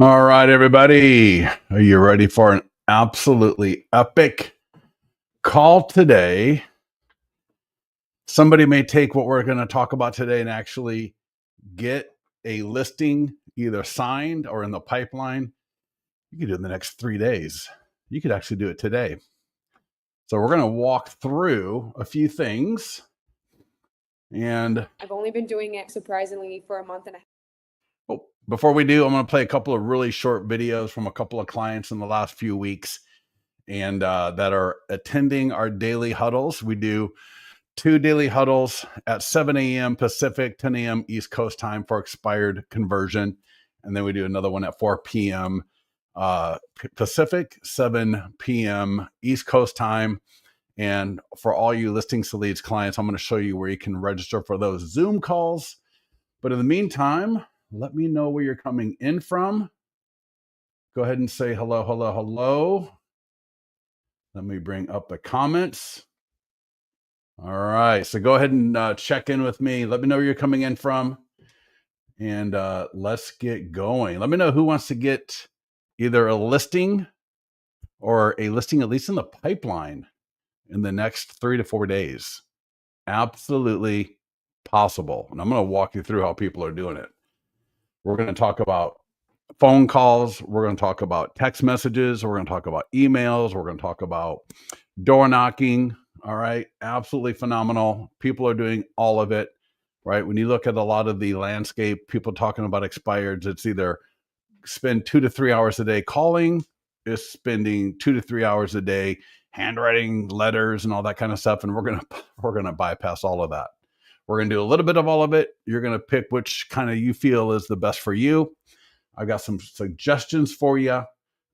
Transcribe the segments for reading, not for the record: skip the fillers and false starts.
All right, everybody. Are you ready for an absolutely epic call today? Somebody may take what we're going to talk about today and actually get a listing either signed or in the pipeline. You could do it in the next 3 days. You could actually do it today. So we're going to walk through a few things. And I've only been doing it surprisingly for a month and a half. Before we do, I'm going to play a couple of really short videos from a couple of clients in the last few weeks and that are attending our daily huddles. We do 2 daily huddles at 7 a.m. Pacific, 10 a.m. East Coast time for expired conversion. And then we do another one at 4 p.m. Pacific, 7 p.m. East Coast time. And for all you listings to leads clients, I'm going to show you where you can register for those Zoom calls. But in the meantime, let me know where you're coming in from. Go ahead and say hello, hello, hello. Let me bring up the comments. All right. So go ahead and check in with me. Let me know where you're coming in from. And let's get going. Let me know who wants to get either a listing or a listing at least in the pipeline in the next 3 to 4 days. Absolutely possible. And I'm going to walk you through how people are doing it. We're going to talk about phone calls. We're going to talk about text messages. We're going to talk about emails. We're going to talk about door knocking. All right. Absolutely phenomenal. People are doing all of it, right? When you look at a lot of the landscape, people talking about expireds, it's either spend 2 to 3 hours a day calling, is spending 2 to 3 hours a day handwriting letters and all that kind of stuff. And we're going to bypass all of that. We're going to do a little bit of all of it. You're going to pick which kind of you feel is the best for you. I've got some suggestions for you.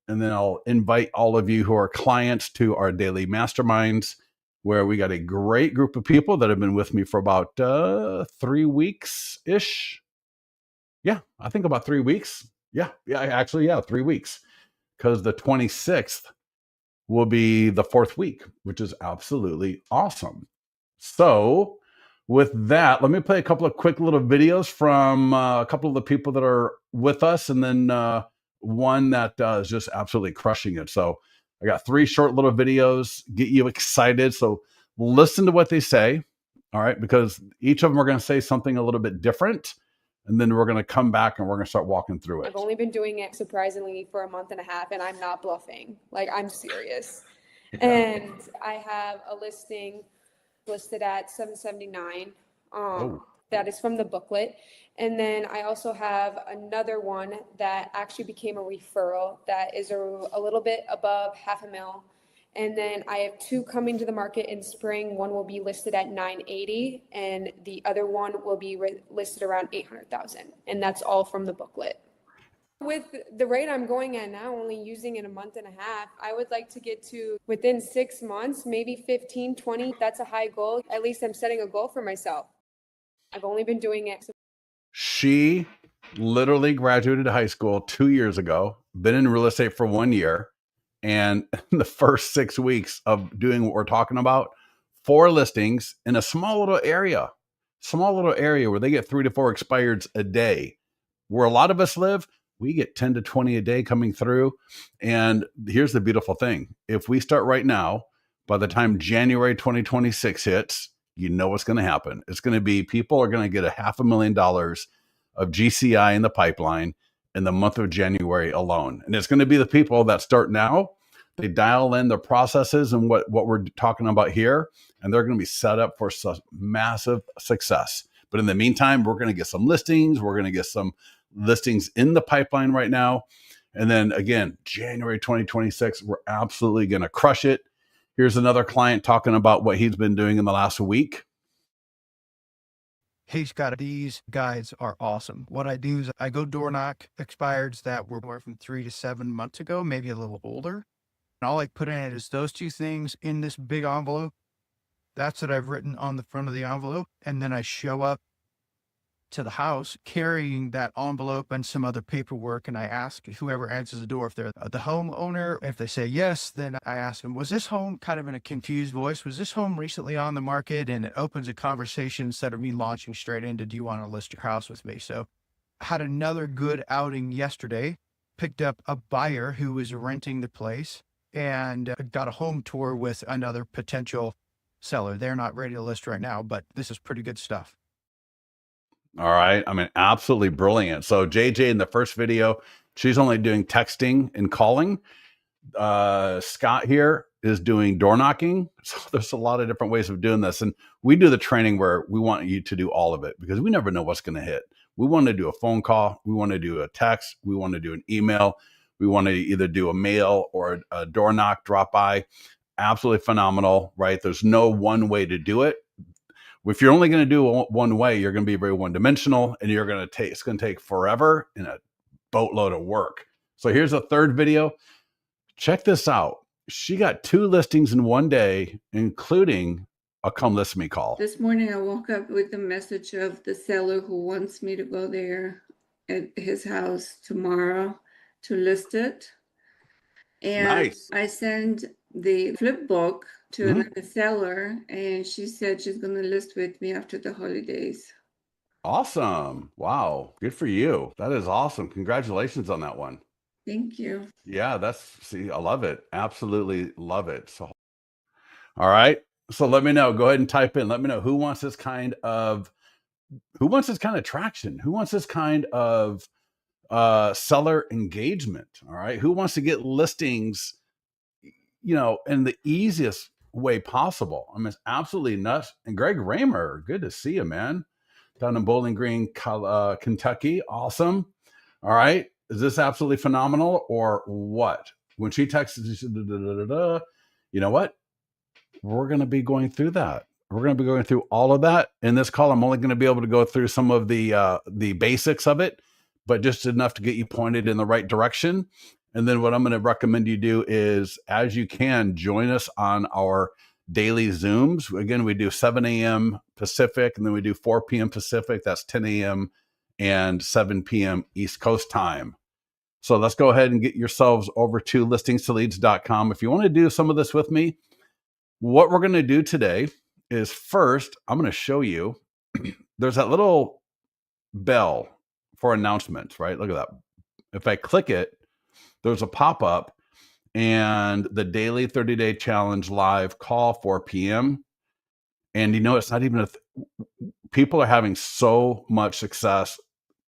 And then I'll invite all of you who are clients to our daily masterminds, where we got a great group of people that have been with me for about 3 weeks-ish. Yeah, I think about 3 weeks. Yeah, 3 weeks. Because the 26th will be the 4th week, which is absolutely awesome. So with that, let me play a couple of quick little videos from a couple of the people that are with us, and then one that is just absolutely crushing it. So I got 3 short little videos, get you excited. So listen to what they say, all right? Because each of them are going to say something a little bit different, and then we're going to come back and we're going to start walking through it. I've only been doing it surprisingly for a month and a half, and I'm not bluffing. Like, I'm serious. Yeah. And I have a listing listed at $779. That is from the booklet. And then I also have another one that actually became a referral that is a little bit above $500,000. And then I have 2 coming to the market in spring. One will be listed at $980, and the other one will be listed around $800,000. And that's all from the booklet. With the rate I'm going at now, only using in a month and a half, I would like to get to within 6 months, maybe 15, 20. That's a high goal. At least I'm setting a goal for myself. I've only been doing it. She literally graduated high school 2 years ago, been in real estate for 1 year. And in the first 6 weeks of doing what we're talking about, 4 listings in a small little area where they get 3 to 4 expireds a day. Where a lot of us live, we get 10 to 20 a day coming through. And here's the beautiful thing. If we start right now, by the time January 2026 hits, you know what's going to happen. It's going to be people are going to get $500,000 of GCI in the pipeline in the month of January alone. And it's going to be the people that start now. They dial in the processes and what we're talking about here, and they're going to be set up for such massive success. But in the meantime, we're going to get some listings. We're going to get some listings in the pipeline right now. And then again, January 2026, we're absolutely going to crush it. Here's another client talking about what he's been doing in the last week. Hey, Scott, these guides are awesome. What I do is I go door knock expireds that were more from 3 to 7 months ago, maybe a little older. And all I put in it is those 2 things in this big envelope. That's what I've written on the front of the envelope. And then I show up to the house carrying that envelope and some other paperwork. And I ask whoever answers the door if they're the homeowner. If they say yes, then I ask them, was this home, kind of in a confused voice, was this home recently on the market? And it opens a conversation instead of me launching straight into, do you want to list your house with me? So I had another good outing yesterday picked up a buyer who was renting the place and got a home tour with another potential seller. They're not ready to list right now, but this is pretty good stuff. All right. I mean, absolutely brilliant. So JJ in the first video, she's only doing texting and calling. Scott here is doing door knocking. So there's a lot of different ways of doing this. And we do the training where we want you to do all of it because we never know what's going to hit. We want to do a phone call. We want to do a text. We want to do an email. We want to either do a mail or a door knock, drop by. Absolutely phenomenal, right? There's no one way to do it. If you're only going to do it one way, you're going to be very one-dimensional, and it's going to take forever and a boatload of work. So here's a third video. Check this out. She got 2 listings in one day, including a come list me call. This morning I woke up with a message of the seller who wants me to go there at his house tomorrow to list it. And Nice. I sent the flip book to another seller, and she said she's going to list with me after the holidays. Awesome. Wow. Good for you. That is awesome. Congratulations on that one. Thank you. Yeah, see, I love it. Absolutely love it. So, all right. So let me know. Go ahead and type in. Let me know who wants this kind of traction. Who wants this kind of seller engagement? All right. Who wants to get listings, in the easiest way possible? I mean, it's absolutely nuts. And Greg Raymer, good to see you, man. Down in Bowling Green, Kentucky. Awesome. All right. Is this absolutely phenomenal or what? When she texts, you know what? We're going to be going through that. We're going to be going through all of that. In this call, I'm only going to be able to go through some of the basics of it, but just enough to get you pointed in the right direction. And then what I'm going to recommend you do is, as you can, join us on our daily Zooms. Again, we do 7 a.m. Pacific, and then we do 4 p.m. Pacific. That's 10 a.m. and 7 p.m. East Coast time. So let's go ahead and get yourselves over to listingstoleads.com. If you want to do some of this with me, what we're going to do today is first, I'm going to show you, there's that little bell for announcements, right? Look at that. If I click it, there's a pop-up and the daily 30-day challenge live call, 4 p.m. And it's not even people are having so much success.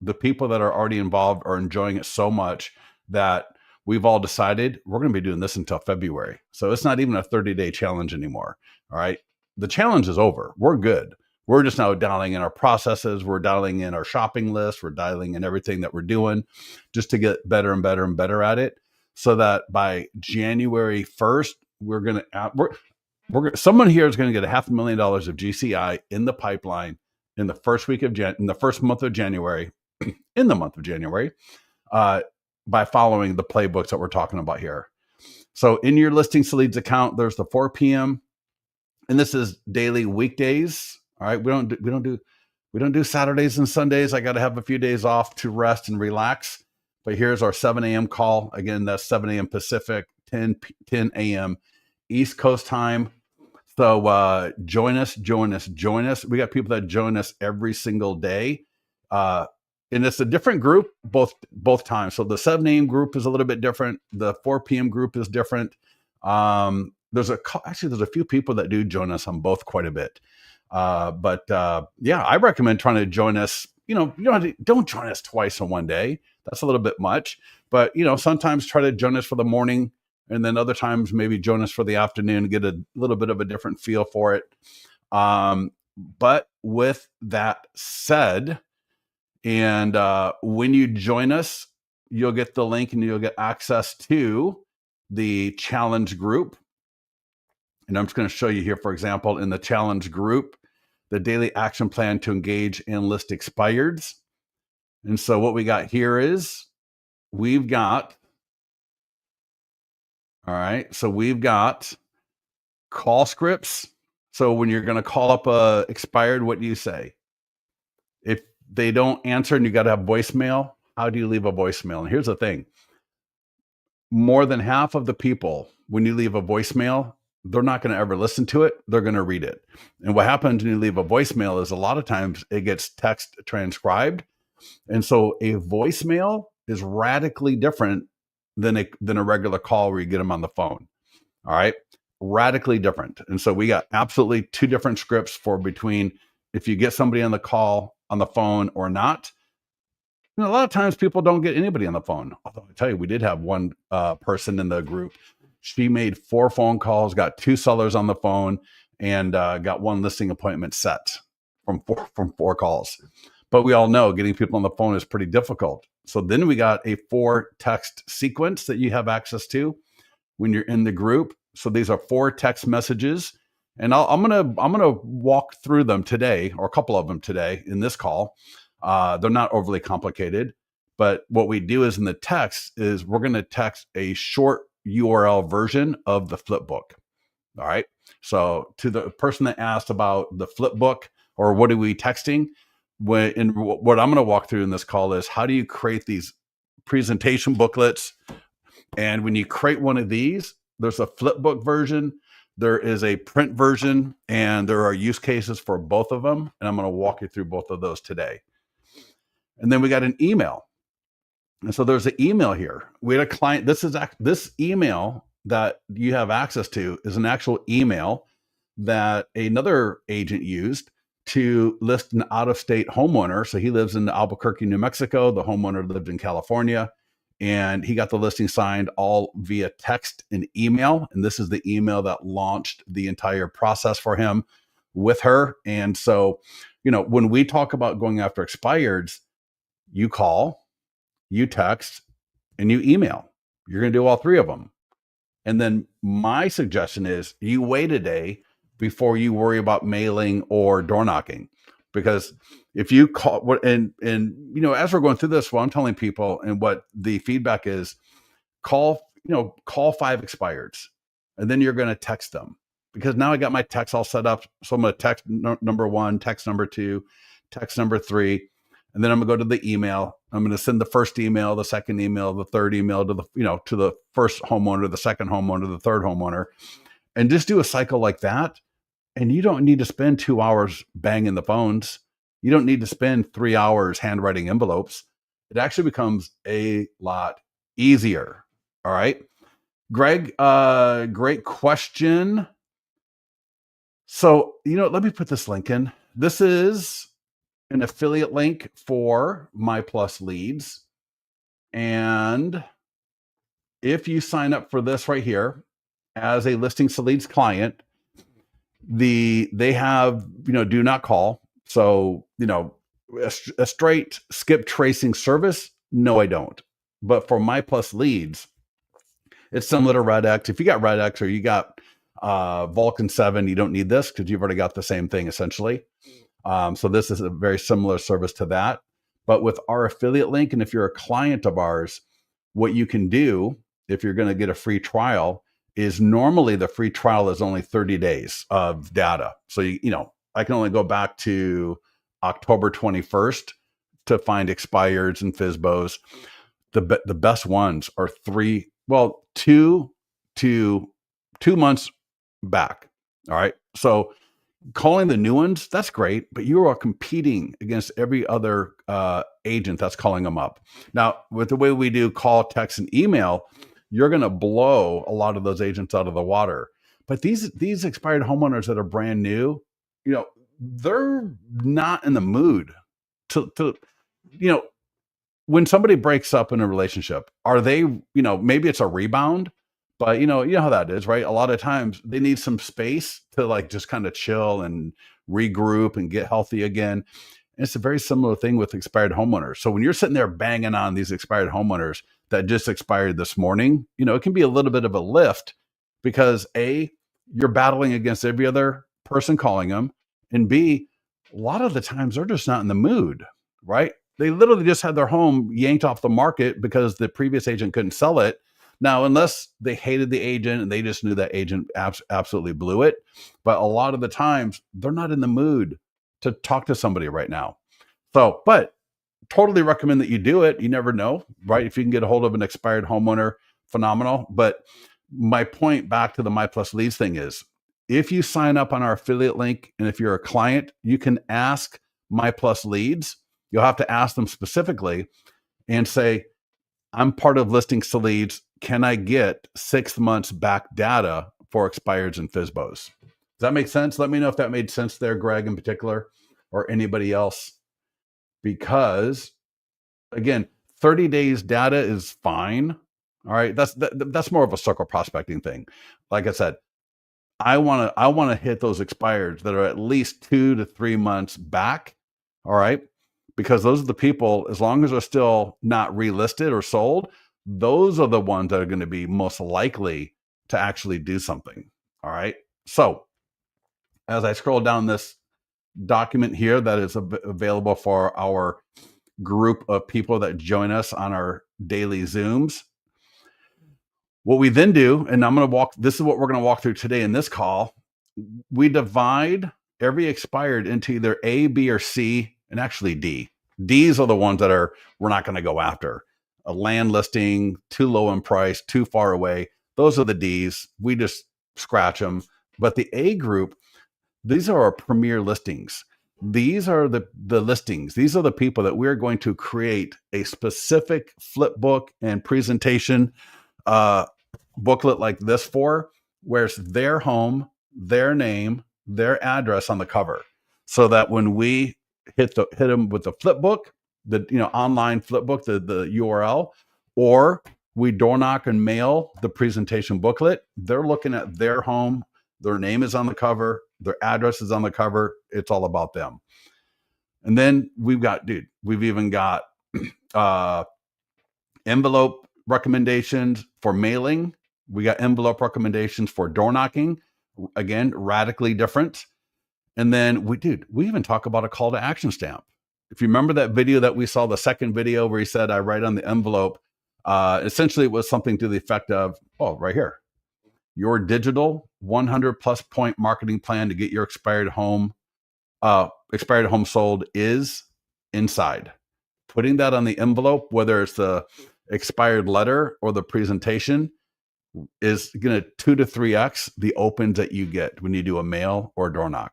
The people that are already involved are enjoying it so much that we've all decided we're going to be doing this until February. So it's not even a 30-day challenge anymore. All right. The challenge is over. We're good. We're just now dialing in our processes. We're dialing in our shopping list. We're dialing in everything that we're doing just to get better and better and better at it. So that by January 1st, someone here is going to get $500,000 of GCI in the pipeline in the first month of January, in the month of January, by following the playbooks that we're talking about here. So in your Listings to Leads account, there's the 4 p.m. and this is daily weekdays. All right. We don't do Saturdays and Sundays. I got to have a few days off to rest and relax. But here's our 7 a.m. call. Again, that's 7 a.m. Pacific, 10 a.m. East Coast time. So join us. We got people that join us every single day. And it's a different group both times. So the 7 a.m. group is a little bit different. The 4 p.m. group is different. There's a few people that do join us on both quite a bit. But I recommend trying to join us. Don't join us twice in one day. That's a little bit much. But sometimes try to join us for the morning, and then other times maybe join us for the afternoon and get a little bit of a different feel for it. But with that said, and when you join us, you'll get the link and you'll get access to the challenge group. And I'm just going to show you here, for example, in the challenge group, the daily action plan to engage and list expireds. And so what we got here is we've got call scripts. So when you're going to call up a expired, what do you say? If they don't answer and you got to have voicemail, how do you leave a voicemail? And here's the thing. More than half of the people, when you leave a voicemail, they're not going to ever listen to it. They're going to read it. And what happens when you leave a voicemail is a lot of times it gets text transcribed. And so a voicemail is radically different than a regular call where you get them on the phone. All right. Radically different. And so we got absolutely two different scripts for between if you get somebody on the call on the phone or not. A lot of times people don't get anybody on the phone. Although I tell you, we did have one person in the group. She made 4 phone calls, got 2 sellers on the phone, and got 1 listing appointment set from 4 calls. But we all know getting people on the phone is pretty difficult. So then we got a 4 text sequence that you have access to when you're in the group. So these are 4 text messages, and I'm gonna walk through them today, or a couple of them today in this call. They're not overly complicated, but what we do is in the text is we're going to text a short URL version of the flip book. All right. So to the person that asked about the flip book or what are we texting, what I'm going to walk through in this call is how do you create these presentation booklets? And when you create one of these, there's a flip book version, there is a print version, and there are use cases for both of them. And I'm going to walk you through both of those today. And then we got an email. And so there's an email here. We had a client. This email that you have access to is an actual email that another agent used to list an out-of-state homeowner. So he lives in Albuquerque, New Mexico. The homeowner lived in California, and he got the listing signed all via text and email. And this is the email that launched the entire process for him with her. And so, when we talk about going after expireds, you call, you text, and you email. You're going to do all 3 of them. And then my suggestion is you wait a day before you worry about mailing or door knocking. Because if you call, and as we're going through this, what I'm telling people and what the feedback is, call 5 expireds, and then you're going to text them. Because now I got my text all set up. So I'm going to text number 1, text number 2, text number 3. And then I'm gonna go to the email. I'm gonna send the first email, the second email, the third email to the first homeowner, the second homeowner, the third homeowner, and just do a cycle like that. And you don't need to spend 2 hours banging the phones. You don't need to spend 3 hours handwriting envelopes. It actually becomes a lot easier. All right, Greg, great question. So let me put this link in. This is an affiliate link for My Plus Leads. And if you sign up for this right here as a Listings to Leads client, they have, do not call. So, a straight skip tracing service. No, I don't. But for My Plus Leads, it's similar to Red X. If you got Red X or you got Vulcan 7, you don't need this because you've already got the same thing essentially. So this is a very similar service to that, but with our affiliate link. And if you're a client of ours, what you can do if you're going to get a free trial is normally the free trial is only 30 days of data. So, I can only go back to October 21st to find expireds and FSBOs. The best ones are 2 months back. All right. So calling the new ones, that's great, but you are competing against every other agent that's calling them up. Now, with the way we do call, text, and email, you're going to blow a lot of those agents out of the water. But these expired homeowners that are brand new, they're not in the mood to when somebody breaks up in a relationship, are they, maybe it's a rebound, but you know how that is, right? A lot of times they need some space to just kind of chill and regroup and get healthy again. And it's a very similar thing with expired homeowners. So when you're sitting there banging on these expired homeowners that just expired this morning, it can be a little bit of a lift because A, you're battling against every other person calling them, and B, a lot of the times they're just not in the mood, right? They literally just had their home yanked off the market because the previous agent couldn't sell it. Now, unless they hated the agent and they just knew that agent absolutely blew it. But a lot of the times they're not in the mood to talk to somebody right now. So, but totally recommend that you do it. You never know, right? If you can get a hold of an expired homeowner, phenomenal. But my point back to the My Plus Leads thing is, if you sign up on our affiliate link, and if you're a client, you can ask My Plus Leads. You'll have to ask them specifically and say, I'm part of Listings to Leads. Can I get 6 months back data for expireds and FSBOs? Does that make sense? Let me know if that made sense there, Greg, in particular, or anybody else. Because again, 30 days data is fine. All right. That's more of a circle prospecting thing. Like I said, I want to hit those expireds that are at least 2 to 3 months back. All right. Because those are the people, as long as they're still not relisted or sold, those are the ones that are going to be most likely to actually do something. All right. So as I scroll down this document here that is available for our group of people that join us on our daily Zooms, what we then do, and this is what we're going to walk through today in this call. We divide every expired into either A, B, or C, and actually D. D's are the ones that we're not going to go after. A land listing, too low in price, too far away. Those are the D's. We just scratch them. But the A group, these are our premier listings. These are the listings. These are the people that we're going to create a specific flip book and presentation booklet like this for, where it's their home, their name, their address on the cover, so that when we hit them with the flip book, the online flip book, the URL, or we door knock and mail the presentation booklet, they're looking at their home, their name is on the cover, their address is on the cover. It's all about them. And then we've even got envelope recommendations for mailing. We got envelope recommendations for door knocking. Again, radically different. And then we even talk about a call to action stamp. If you remember that video that we saw, the second video where he said, I write on the envelope, essentially it was something to the effect of, right here, your digital 100 plus point marketing plan to get your expired home sold is inside. Putting that on the envelope, whether it's the expired letter or the presentation, is going to 2 to 3x the opens that you get when you do a mail or a door knock.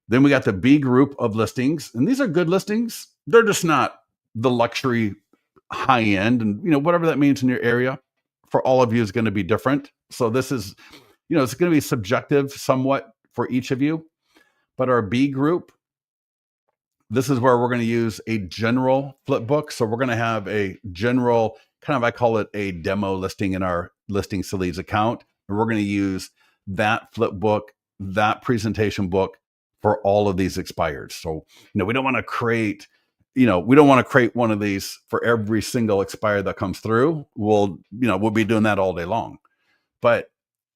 Then we got the B group of listings, and these are good listings. They're just not the luxury high end, and whatever that means in your area for all of you is going to be different. So this is, it's going to be subjective somewhat for each of you. But our B group, this is where we're going to use a general flip book. So we're going to have a general I call it a demo listing in our Listings to Leads account. And we're going to use that flip book, that presentation book for all of these expireds. So, we don't want to create, one of these for every single expired that comes through. We'll be doing that all day long. But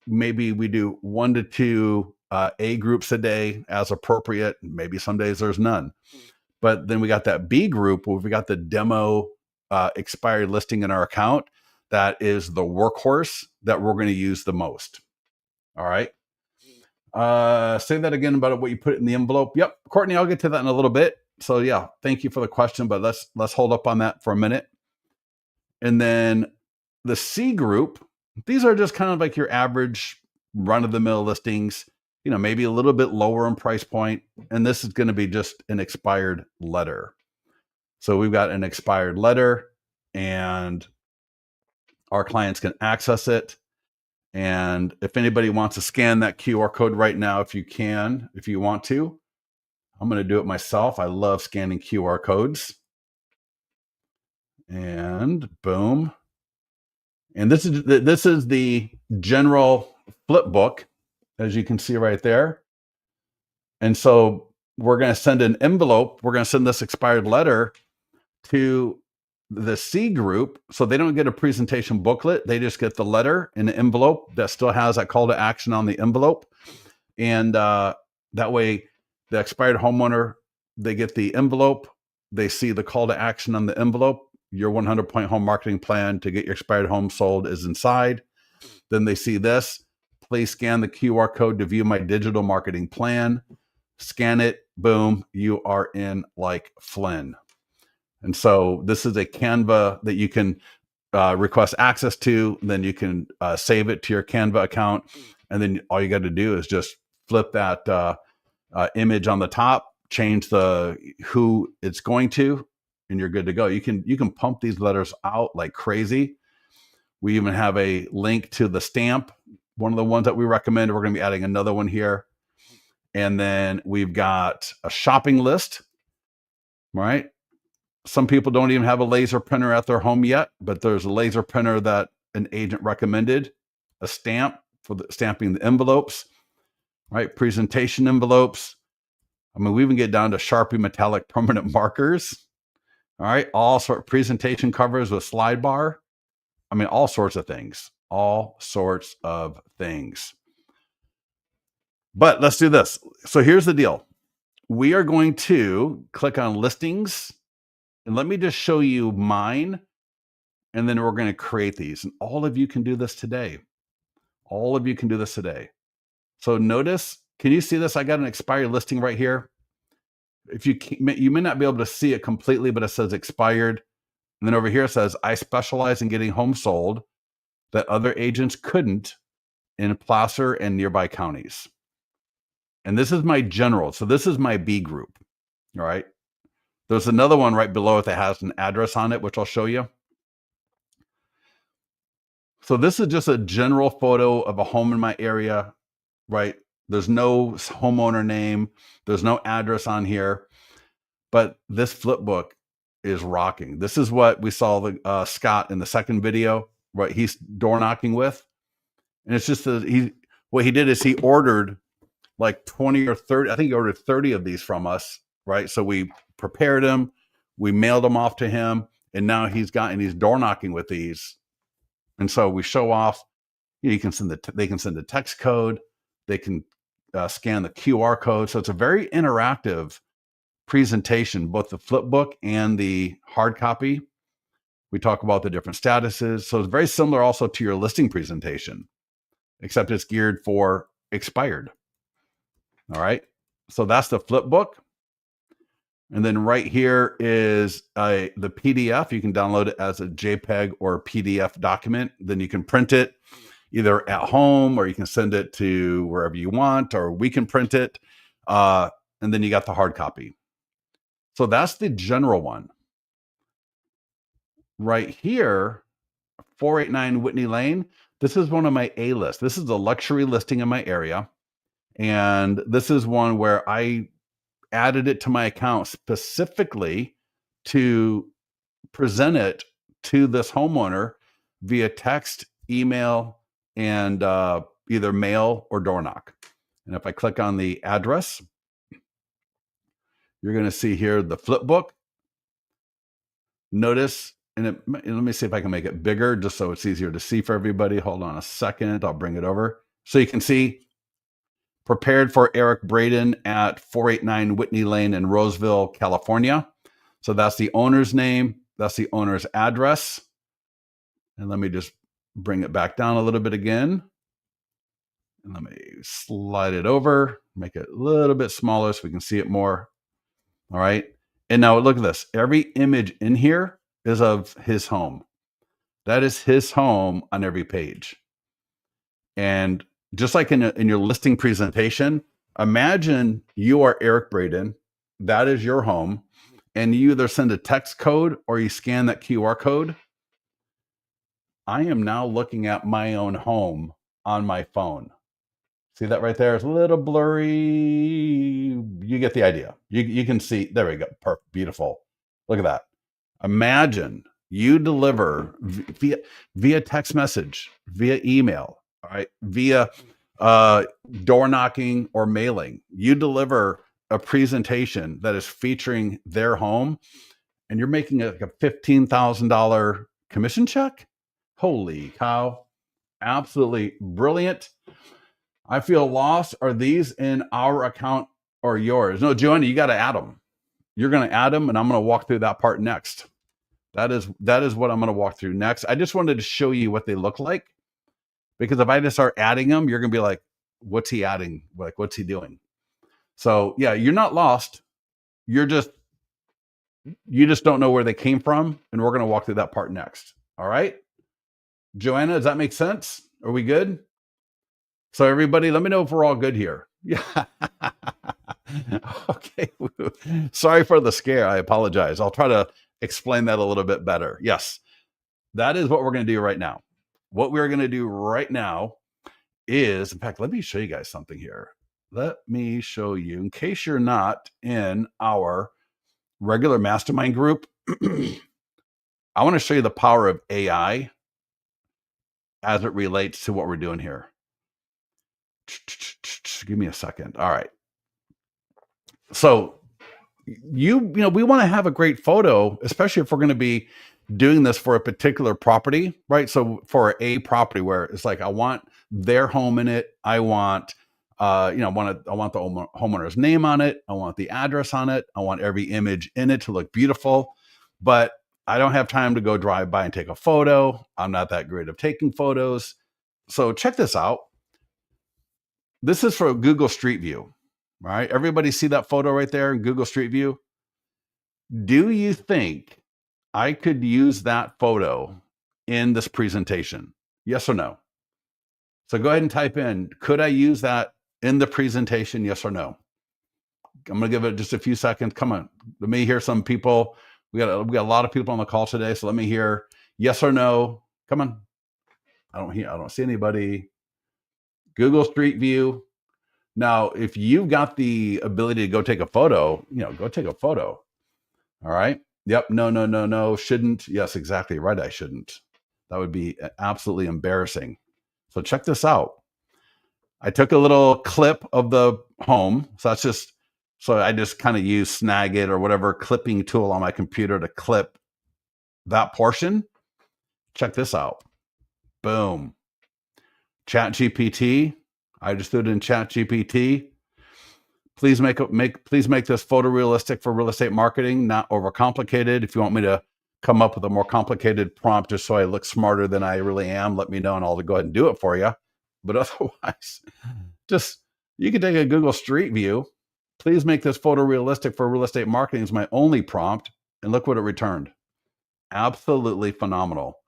maybe we do 1 to 2 A groups a day as appropriate. Maybe some days there's none. But then we got that B group where we got the demo expired listing in our account. That is the workhorse that we're going to use the most. All right. Say that again about what you put in the envelope. Yep. Courtney, I'll get to that in a little bit. So yeah, thank you for the question, but let's hold up on that for a minute. And then the C group, these are just kind of like your average run-of-the-mill listings, maybe a little bit lower in price point. And this is going to be just an expired letter. So we've got an expired letter, and our clients can access it. And if anybody wants to scan that QR code right now, if you want to, I'm going to do it myself. I love scanning QR codes. And boom. And this is the general flip book, as you can see right there. And so we're going to send an envelope. We're going to send this expired letter to the C group, so they don't get a presentation booklet. They just get the letter in the envelope that still has that call to action on the envelope. And that way the expired homeowner, they get the envelope. They see the call to action on the envelope. Your 100 point home marketing plan to get your expired home sold is inside. Then they see this. Please scan the QR code to view my digital marketing plan. Scan it. Boom. You are in like Flynn. And so this is a Canva that you can request access to. Then you can save it to your Canva account. And then all you got to do is just flip that image on the top, change who it's going to, and you're good to go. You can pump these letters out like crazy. We even have a link to the stamp, one of the ones that we recommend. We're going to be adding another one here. And then we've got a shopping list, right? Some people don't even have a laser printer at their home yet, but there's a laser printer that an agent recommended, a stamp for stamping the envelopes, right? Presentation envelopes. I mean, we even get down to Sharpie metallic permanent markers, all right? All sort of presentation covers with slide bar. I mean, all sorts of things, all sorts of things. But let's do this. So here's the deal. We are going to click on listings, and let me just show you mine, and then we're going to create these. And all of you can do this today. All of you can do this today. So notice, can you see this? I got an expired listing right here. If you may not be able to see it completely, but it says expired. And then over here it says, I specialize in getting homes sold that other agents couldn't in Placer and nearby counties. And this is my general. So this is my B group. All right. There's another one right below it that has an address on it, which I'll show you. So this is just a general photo of a home in my area, right? There's no homeowner name. There's no address on here. But this flip book is rocking. This is what we saw the Scott in the second video, right? He's door knocking with. And it's just what he did is he ordered like 20 or 30, I think he ordered 30 of these from us, right? So we prepared them, we mailed them off to him, and now he's door knocking with these. And so we show off, you can send they can send a text code, they can scan the QR code. So it's a very interactive presentation, both the flip book and the hard copy. We talk about the different statuses. So it's very similar also to your listing presentation, except it's geared for expired. All right. So that's the flip book. And then right here is the PDF. You can download it as a JPEG or PDF document. Then you can print it either at home, or you can send it to wherever you want, or we can print it. And then you got the hard copy. So that's the general one. Right here, 489 Whitney Lane. This is one of my A list. This is a luxury listing in my area. And this is one where I added it to my account specifically to present it to this homeowner via text, email, and either mail or door knock. And if I click on the address, you're going to see here the flip book. Notice, and let me see if I can make it bigger just so it's easier to see for everybody. Hold on a second. I'll bring it over. So you can see, prepared for Eric Braden at 489 Whitney Lane in Roseville, California. So that's the owner's name. That's the owner's address. And let me just bring it back down a little bit again. And let me slide it over, make it a little bit smaller so we can see it more. All right. And now look at this. Every image in here is of his home. That is his home on every page. And just like in your listing presentation, imagine you are Eric Braden. That is your home. And you either send a text code or you scan that QR code. I am now looking at my own home on my phone. See that right there? It's a little blurry. You get the idea. You can see. There we go. Perfect. Beautiful. Look at that. Imagine you deliver via text message, via email, all right, via door knocking or mailing. You deliver a presentation that is featuring their home, and you're making a $15,000 commission check. Holy cow. Absolutely brilliant. I feel lost. Are these in our account or yours? No, Joanna, you got to add them. You're going to add them, and I'm going to walk through that part next. That is what I'm going to walk through next. I just wanted to show you what they look like, because if I just start adding them, you're going to be like, what's he adding? Like, what's he doing? So yeah, you're not lost. You just don't know where they came from, and we're going to walk through that part next. All right. Joanna, does that make sense? Are we good? So everybody, let me know if we're all good here. Yeah. Okay. Sorry for the scare. I apologize. I'll try to explain that a little bit better. Yes, that is what we're going to do right now. What we're going to do right now is, in fact, let me show you guys something here. Let me show you, in case you're not in our regular mastermind group, I want to show you the power of AI as it relates to what we're doing here. Give me a second. All right. So you know, we want to have a great photo, especially if we're going to be doing this for a particular property, right? So for a property where it's like, I want their home in it. I want, I want the homeowner's name on it. I want the address on it. I want every image in it to look beautiful, but I don't have time to go drive by and take a photo. I'm not that great of taking photos. So check this out. This is for Google Street View, right? Everybody see that photo right there in Google Street View? Do you think I could use that photo in this presentation? Yes or no? So go ahead and type in, could I use that in the presentation? Yes or no? I'm going to give it just a few seconds. Come on. Let me hear some people. We got a lot of people on the call today. So let me hear yes or no. Come on. I don't see anybody. Google Street View. Now, if you've got the ability to go take a photo, go take a photo. All right. Yep. No. Shouldn't. Yes, exactly right. I shouldn't. That would be absolutely embarrassing. So check this out. I took a little clip of the home. So I just kind of use Snagit or whatever clipping tool on my computer to clip that portion. Check this out. Boom. Chat GPT. I just threw it in Chat GPT. Please make this photorealistic for real estate marketing, not overcomplicated. If you want me to come up with a more complicated prompt just so I look smarter than I really am, let me know and I'll go ahead and do it for you. But otherwise, you can take a Google Street View. Please make this photorealistic for real estate marketing is my only prompt. And look what it returned. Absolutely phenomenal.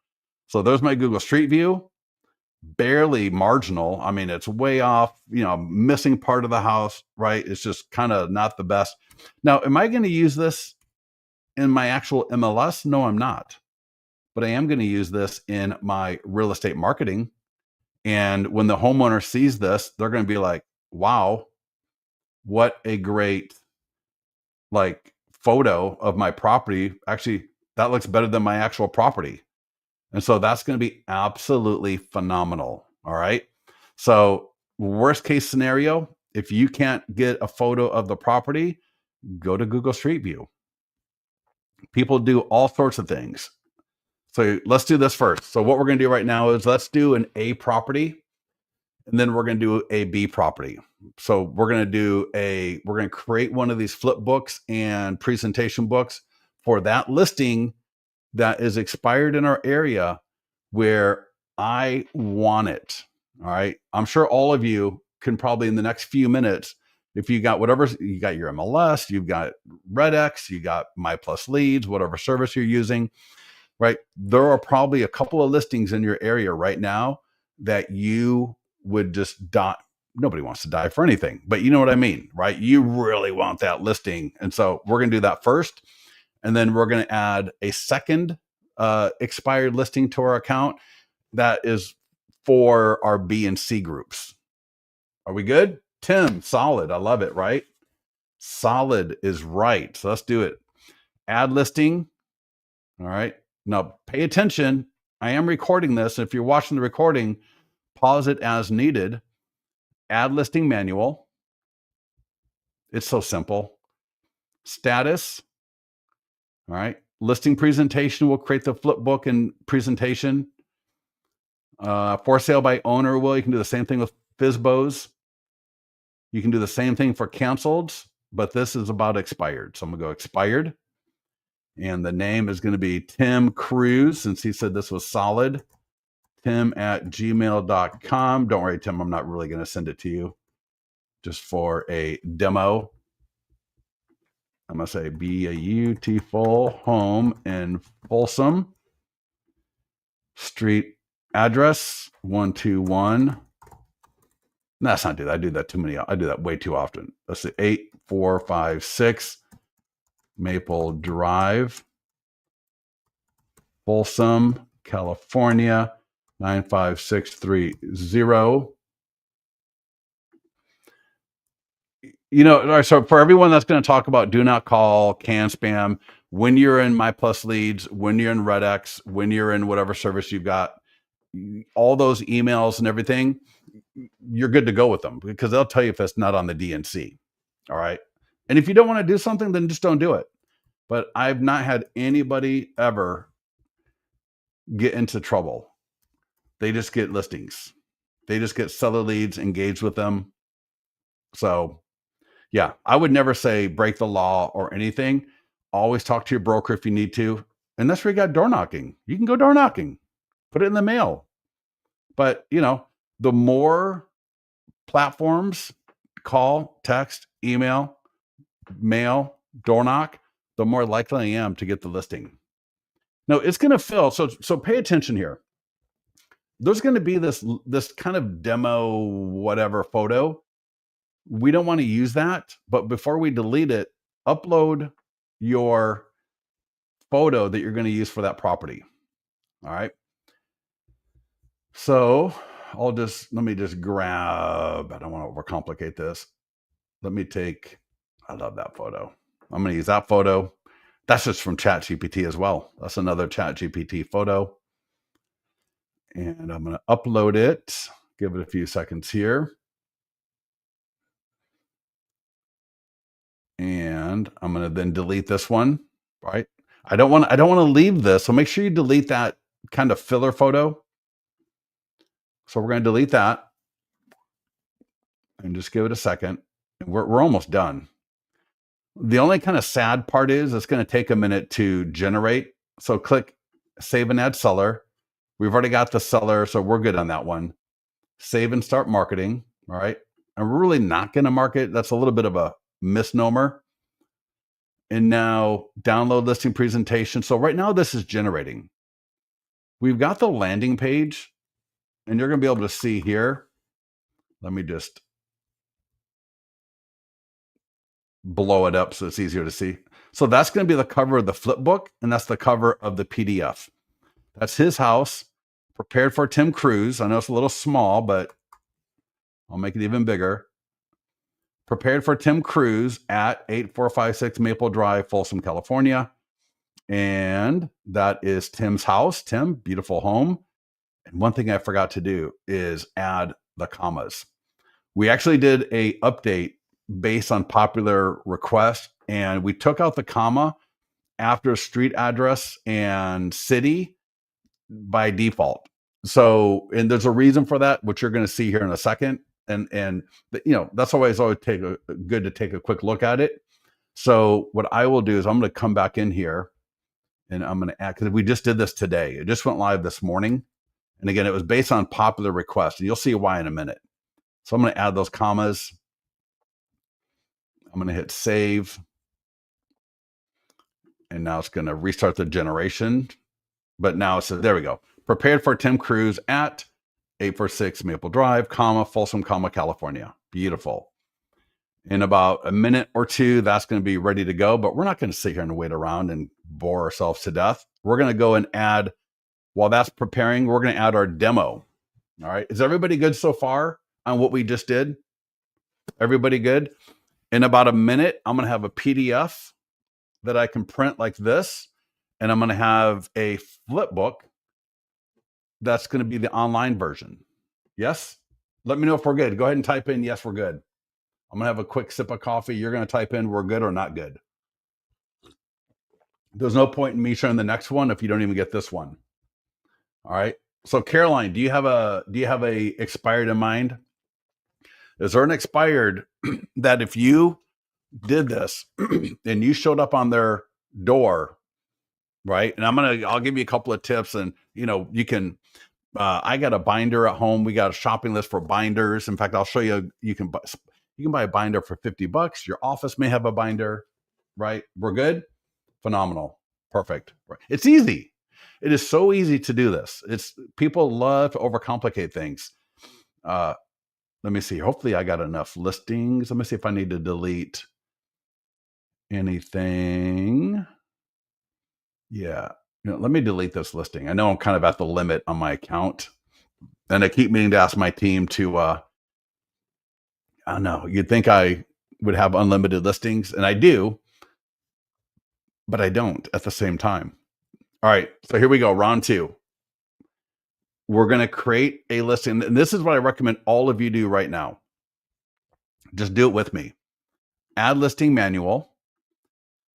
So there's my Google Street View. Barely marginal. I mean, it's way off, missing part of the house, right? It's just kind of not the best. Now, am I going to use this in my actual MLS? No, I'm not. But I am going to use this in my real estate marketing. And when the homeowner sees this, they're going to be like, wow, what a great photo of my property. Actually, that looks better than my actual property. And so that's going to be absolutely phenomenal. All right. So worst case scenario, if you can't get a photo of the property, go to Google Street View. People do all sorts of things. So let's do this first. So what we're going to do right now is let's do an A property, and then we're going to do a B property. So we're going to create one of these flip books and presentation books for that listing that is expired in our area where I want it. All right. I'm sure all of you can probably in the next few minutes, if you got whatever, you got your MLS, you've got RedX, you got My Plus Leads, whatever service you're using, right? There are probably a couple of listings in your area right now that you would just die. Nobody wants to die for anything, but you know what I mean, right? You really want that listing. And so we're going to do that first. And then we're going to add a second expired listing to our account that is for our B and C groups. Are we good? Tim, solid. I love it, right? Solid is right. So let's do it. Add listing. All right. Now pay attention. I am recording this. If you're watching the recording, pause it as needed. Add listing manual. It's so simple. Status. All right. Listing presentation will create the flip book and presentation. For sale by owner you can do the same thing with FSBOs. You can do the same thing for canceled, but this is about expired. So I'm going to go expired. And the name is going to be Tim Cruz, since he said this was solid. Tim@gmail.com. Don't worry, Tim, I'm not really going to send it to you. Just for a demo. I'm going to say beautiful home in Folsom. Street address 121. No, that's not do that. I do that too many. I do that way too often. Let's see, 8456 Maple Drive. Folsom, California, 95630. You know, all right, so for everyone that's going to talk about do not call, can spam, when you're in My Plus Leads, when you're in RedX, when you're in whatever service you've got, all those emails and everything, you're good to go with them because they'll tell you if it's not on the DNC. All right. And if you don't want to do something, then just don't do it. But I've not had anybody ever get into trouble. They just get listings. They just get seller leads, engaged with them. So yeah, I would never say break the law or anything. Always talk to your broker if you need to. And that's where you got door knocking. You can go door knocking, put it in the mail. But, you know, the more platforms, call, text, email, mail, door knock, the more likely I am to get the listing. Now it's going to fill. So pay attention here. There's going to be this kind of demo, whatever photo. We don't want to use that, but before we delete it, upload your photo that you're going to use for that property. All right. So let me just grab, I don't want to overcomplicate this. I love that photo. I'm going to use that photo. That's just from ChatGPT as well. That's another ChatGPT photo. And I'm going to upload it. Give it a few seconds here. And I'm going to then delete this one, right? I don't want to leave this. So make sure you delete that kind of filler photo. So we're going to delete that and just give it a second. We're almost done. The only kind of sad part is it's going to take a minute to generate. So click save and add seller. We've already got the seller, so we're good on that one. Save and start marketing. All right. And we're really not going to market. That's a little bit of a misnomer. And now download listing presentation. So right now this is generating. We've got the landing page and you're going to be able to see here. Let me just blow it up so it's easier to see. So that's going to be the cover of the flip book, and that's the cover of the PDF. That's his house, prepared for Tim Cruise. I know it's a little small, but I'll make it even bigger. Prepared for Tim Cruise at 8456 Maple Drive, Folsom, California. And that is Tim's house. Tim, beautiful home. And one thing I forgot to do is add the commas. We actually did a update based on popular request, and we took out the comma after street address and city by default. So, and there's a reason for that, which you're going to see here in a second. And you know, that's always good to take a quick look at it. So what I will do is I'm going to come back in here and I'm going to add, because we just did this today. It just went live this morning. And again, it was based on popular request, and you'll see why in a minute. So I'm going to add those commas. I'm going to hit save. And now it's going to restart the generation. But now it says, there we go. Prepared for Tim Cruise at 846 Maple Drive, Folsom, California. Beautiful. In about a minute or two, that's going to be ready to go. But we're not going to sit here and wait around and bore ourselves to death. We're going to go and add, while that's preparing, we're going to add our demo. All right. Is everybody good so far on what we just did? Everybody good? In about a minute, I'm going to have a PDF that I can print like this. And I'm going to have a flip book that's going to be the online version. Yes? Let me know if we're good. Go ahead and type in, yes, we're good. I'm going to have a quick sip of coffee. You're going to type in, we're good or not good. There's no point in me showing the next one if you don't even get this one. All right. So Caroline, do you have a expired in mind? Is there an expired that if you did this and you showed up on their door, right? And I'll give you a couple of tips, and you know, you can, I got a binder at home. We got a shopping list for binders. In fact, I'll show you, you can buy a binder for $50. Your office may have a binder, right? We're good. Phenomenal. Perfect. Right. It's easy. It is so easy to do this. People love to overcomplicate things. Let me see. Hopefully I got enough listings. Let me see if I need to delete anything. Yeah. let me delete this listing. I know I'm kind of at the limit on my account, and I keep meaning to ask my team to, I don't know, you'd think I would have unlimited listings, and I do, but I don't at the same time. All right, so here we go, round 2. We're going to create a listing, and this is what I recommend all of you do right now. Just do it with me. Add listing manual.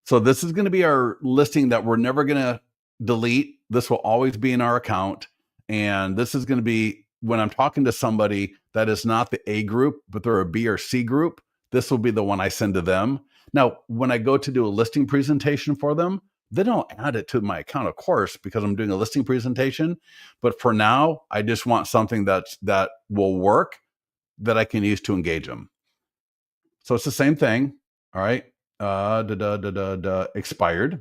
So this is going to be our listing that we're never going to delete. This will always be in our account. And this is going to be when I'm talking to somebody that is not the A group, but they're a B or C group, this will be the one I send to them. Now, when I go to do a listing presentation for them, then I'll add it to my account, of course, because I'm doing a listing presentation. But for now, I just want something that will work, that I can use to engage them. So it's the same thing. All right. Expired.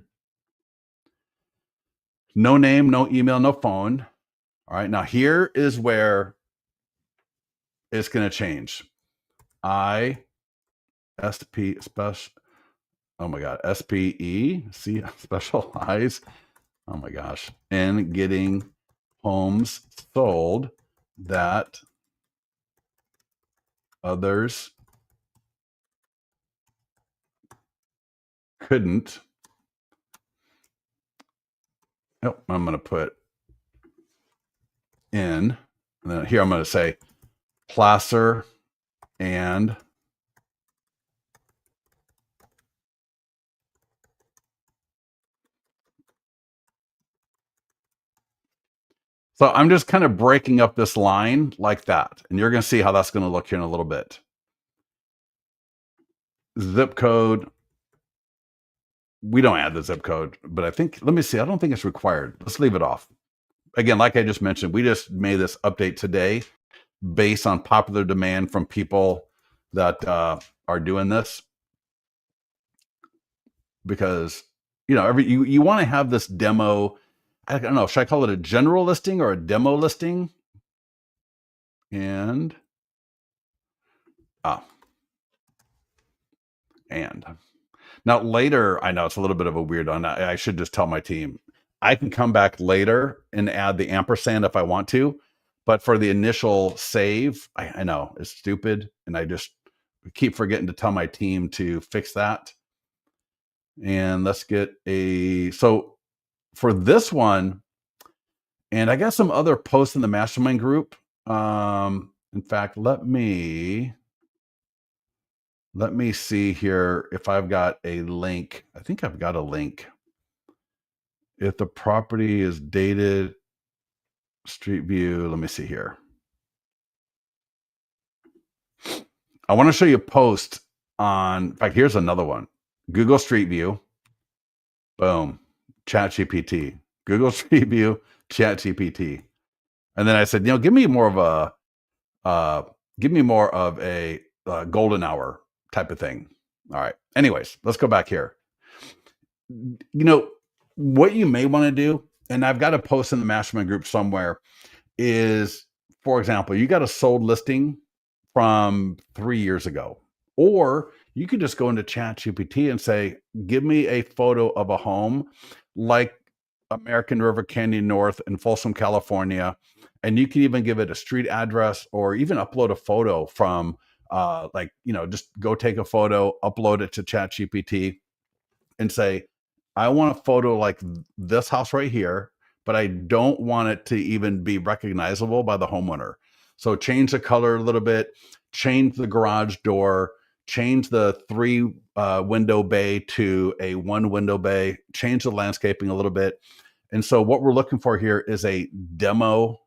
No name, no email, no phone. All right. Now here is where it's going to change. special. Oh my God. SPE specialize. Oh my gosh. And getting homes sold that others couldn't. Oh, I'm going to put in, and then here I'm going to say Placer and so I'm just kind of breaking up this line like that. And you're going to see how that's going to look here in a little bit. Zip code. We don't add the zip code, but I think, let me see. I don't think it's required. Let's leave it off. Again, like I just mentioned, we just made this update today based on popular demand from people that are doing this. Because, you want to have this demo. I don't know, should I call it a general listing or a demo listing? And now later, I know it's a little bit of a weird one. I should just tell my team, I can come back later and add the ampersand if I want to, but for the initial save, I know it's stupid, and I just keep forgetting to tell my team to fix that. And let's get so for this one, and I got some other posts in the mastermind group. In fact, let me see here if I've got a link. I think I've got a link. If the property is dated, Street View, let me see here. I want to show you a post on, in fact, here's another one. Google Street View. Boom. ChatGPT. Google Street View, ChatGPT. And then I said, give me more of a golden hour type of thing. All right. Anyways, let's go back here. What you may want to do, and I've got a post in the mastermind group somewhere, is, for example, you got a sold listing from 3 years ago, or you could just go into ChatGPT and say, give me a photo of a home like American River Canyon North in Folsom, California. And you can even give it a street address, or even upload a photo from just go take a photo, upload it to ChatGPT and say, I want a photo like this house right here, but I don't want it to even be recognizable by the homeowner. So change the color a little bit, change the garage door, change the 3 window bay to a 1 window bay, change the landscaping a little bit. And so what we're looking for here is a demo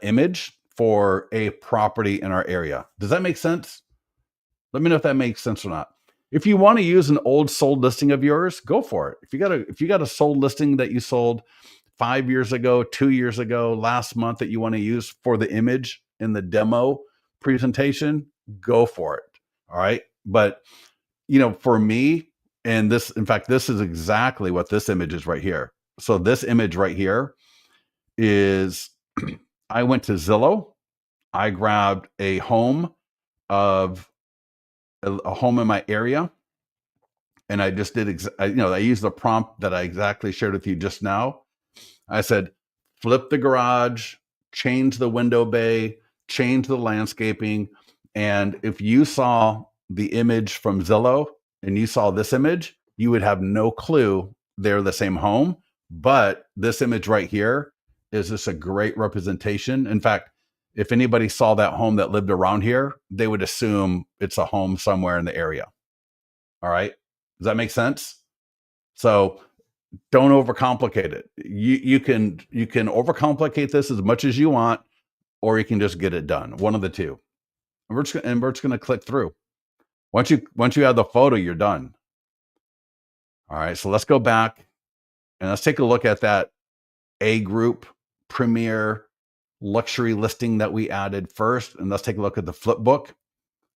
image for a property in our area. Does that make sense? Let me know if that makes sense or not. If you want to use an old sold listing of yours, go for it. If you got a sold listing that you sold 5 years ago, 2 years ago, last month that you want to use for the image in the demo presentation, go for it. All right. But, for me, and this, in fact, this is exactly what this image is right here. So this image right here is, I went to Zillow. I grabbed a home in my area, And I just did, I used the prompt that I exactly shared with you just now. I said, flip the garage, change the window bay, change the landscaping. And if you saw the image from Zillow and you saw this image, you would have no clue they're the same home. But this image right here is just a great representation. In fact, if anybody saw that home that lived around here, they would assume it's a home somewhere in the area. All right. Does that make sense? So don't overcomplicate it. You can overcomplicate this as much as you want, or you can just get it done. One of the two. And we're just going to click through. Once you have the photo, you're done. All right. So let's go back and let's take a look at that A group premier luxury listing that we added first. And let's take a look at the flip book.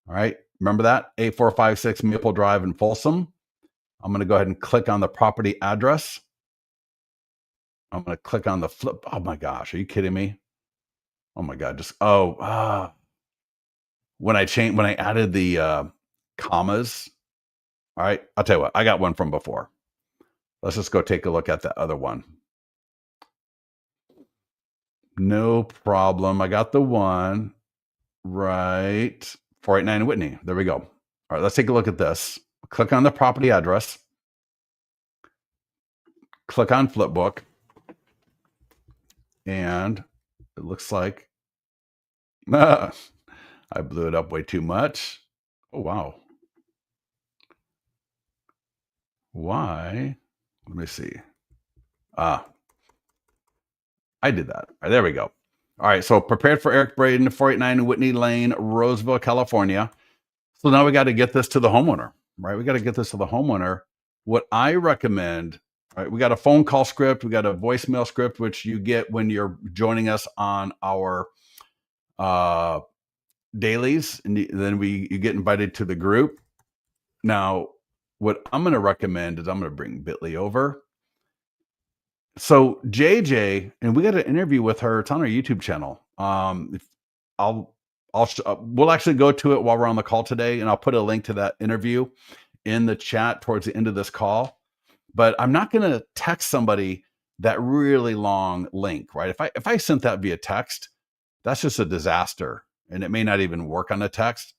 All right. Remember that 8456 Maple Drive in Folsom. I'm going to go ahead and click on the property address. I'm going to click on the flip. Oh my gosh. Are you kidding me? Oh my God. When I added the commas. All right. I'll tell you what, I got one from before. Let's just go take a look at the other one. No problem. I got the one right. 489 Whitney. There we go. All right. Let's take a look at this. Click on the property address. Click on Flipbook. And it looks like I blew it up way too much. Oh, wow. Why? Let me see. I did that. All right, there we go. All right. So prepared for Eric Braden, 489 Whitney Lane, Roseville, California. So now we got to get this to the homeowner, right? We got to get this to the homeowner. What I recommend, right? We got a phone call script. We got a voicemail script, which you get when you're joining us on our dailies, and then you get invited to the group. Now, what I'm going to recommend is I'm going to bring Bitly over. So JJ, and we got an interview with her. It's on our YouTube channel. We'll actually go to it while we're on the call today, and I'll put a link to that interview in the chat towards the end of this call. But I'm not going to text somebody that really long link, right? If I sent that via text, that's just a disaster, and it may not even work on a text.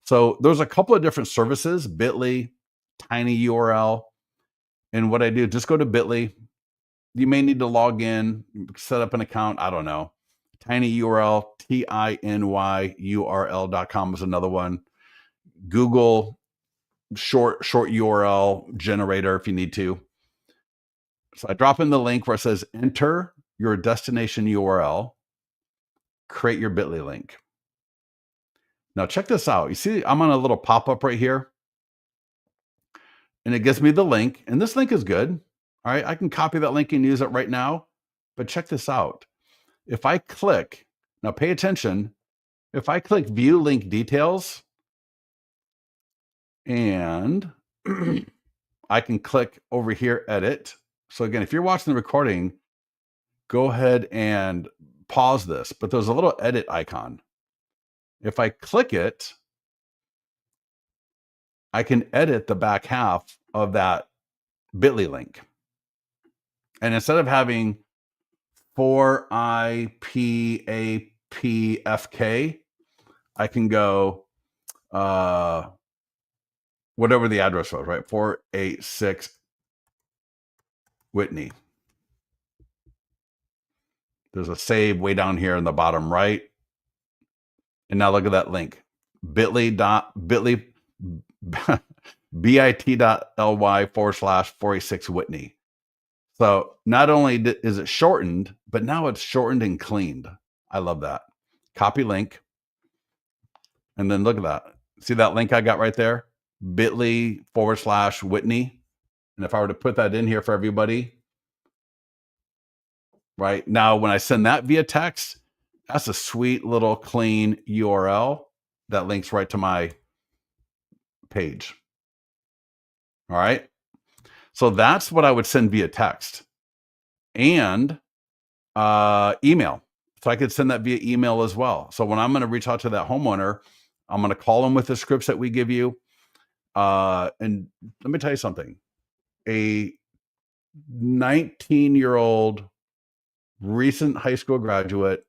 So there's a couple of different services, Bitly, Tiny URL. And what I do, just go to Bitly. You may need to log in, set up an account. I don't know. Tiny URL, tinyurl.com is another one. Google short URL generator if you need to. So I drop in the link where it says enter your destination URL, create your Bitly link. Now check this out. You see, I'm on a little pop-up right here. And it gives me the link. And this link is good. All right. I can copy that link and use it right now. But check this out. If I click, now pay attention. If I click view link details, and I can click over here, edit. So again, if you're watching the recording, go ahead and pause this. But there's a little edit icon. If I click it, I can edit the back half of that Bitly link. And instead of having 4IPAPFK, I can go whatever the address was, right? 486 Whitney. There's a save way down here in the bottom right. And now look at that link. bit.ly bit.ly/486 Whitney. So not only is it shortened, but now it's shortened and cleaned. I love that. Copy link. And then look at that. See that link I got right there? bit.ly/Whitney. And if I were to put that in here for everybody, right now, when I send that via text, that's a sweet little clean URL that links right to my page. All right. So that's what I would send via text and email. So I could send that via email as well. So when I'm going to reach out to that homeowner, I'm going to call them with the scripts that we give you. And let me tell you something. A 19-year-old recent high school graduate,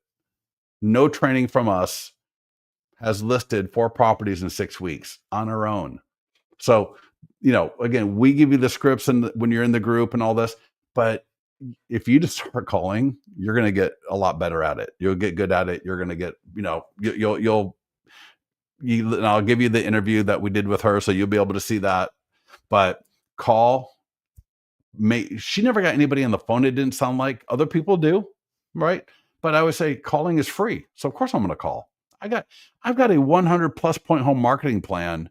no training from us, has listed 4 properties in 6 weeks on her own. So, again, we give you the scripts and when you're in the group and all this, but if you just start calling, you're going to get a lot better at it. You'll get good at it. You're going to get, and I'll give you the interview that we did with her, so you'll be able to see that. But call. She never got anybody on the phone. It didn't sound like. Other people do, right? But I would say calling is free, so of course I'm going to call. I've got a 100+ point home marketing plan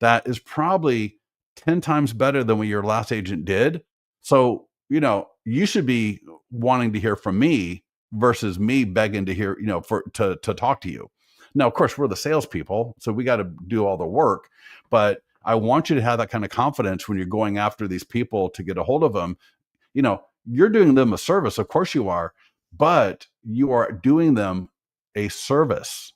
that is probably 10 times better than what your last agent did. So you should be wanting to hear from me versus me begging to hear, to talk to you. Now, of course, we're the salespeople, so we got to do all the work, but I want you to have that kind of confidence when you're going after these people to get a hold of them. You're doing them a service, of course you are, but you are doing them a service.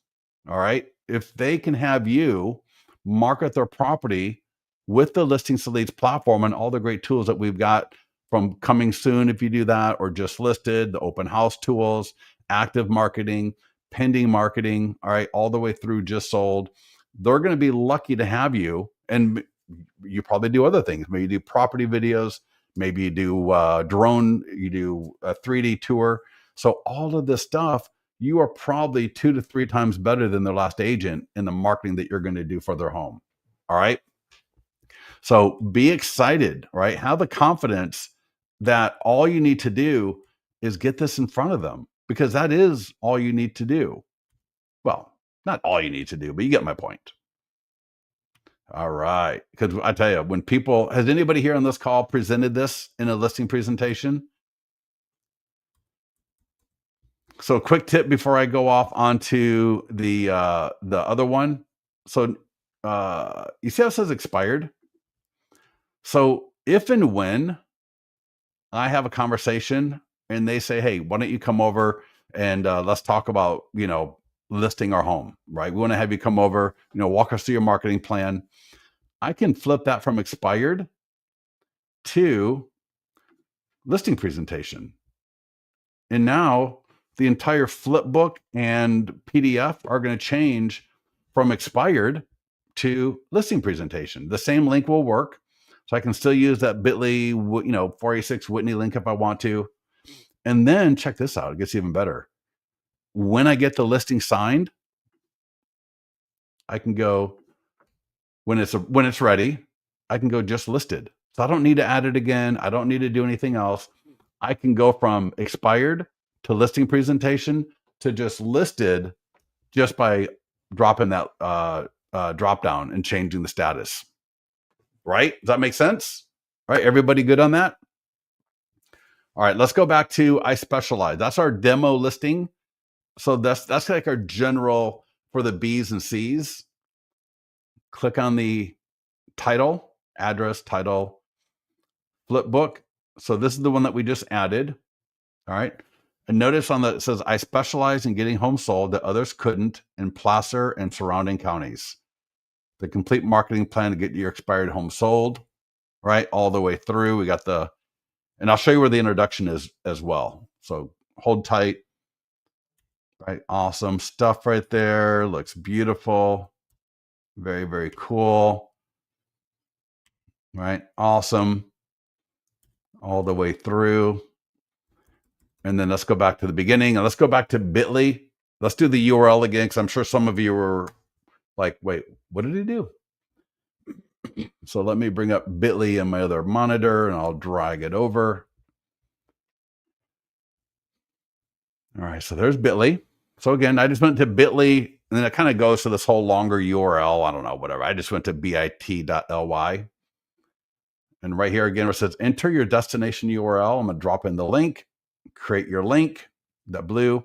All right. If they can have you market their property with the Listings to Leads platform and all the great tools that we've got, from Coming Soon, if you do that, or Just Listed, the open house tools, active marketing, pending marketing, all right, all the way through Just Sold, they're going to be lucky to have you. And you probably do other things. Maybe you do property videos, maybe you do drone, you do a 3D tour. So all of this stuff, you are probably 2 to 3 times better than their last agent in the marketing that you're going to do for their home. All right. So be excited, right? Have the confidence that all you need to do is get this in front of them, because that is all you need to do. Well, not all you need to do, but you get my point. All right. Because I tell you, has anybody here on this call presented this in a listing presentation? So quick tip before I go off onto the other one. So you see how it says expired? So if and when I have a conversation and they say, hey, why don't you come over and let's talk about, listing our home, right? We want to have you come over, walk us through your marketing plan. I can flip that from expired to listing presentation. And now the entire flip book and PDF are going to change from expired to listing presentation. The same link will work. So I can still use that bit.ly, 486 Whitney link if I want to. And then check this out. It gets even better. When I get the listing signed, I can go, when it's ready, I can go just listed. So I don't need to add it again. I don't need to do anything else. I can go from expired to listing presentation to just listed just by dropping that drop down and changing the status. Right? Does that make sense? All right. Everybody good on that? All right. Let's go back to I specialize. That's our demo listing. So that's like our general for the B's and C's. Click on the title, address, title, flip book. So this is the one that we just added. All right. And notice it says, I specialize in getting homes sold that others couldn't in Placer and surrounding counties. The complete marketing plan to get your expired home sold, right? All the way through. We got and I'll show you where the introduction is as well. So hold tight. Right. Awesome stuff right there. Looks beautiful. Very, very cool. Right. Awesome. All the way through. And then let's go back to the beginning and let's go back to bit.ly. Let's do the URL again, because I'm sure some of you were like, wait, what did he do? So let me bring up bit.ly in my other monitor and I'll drag it over. All right, so there's bit.ly. So again, I just went to bit.ly and then it kind of goes to this whole longer URL. I don't know, whatever. I just went to bit.ly. And right here again, where it says enter your destination URL, I'm going to drop in the link, create your link, that blue.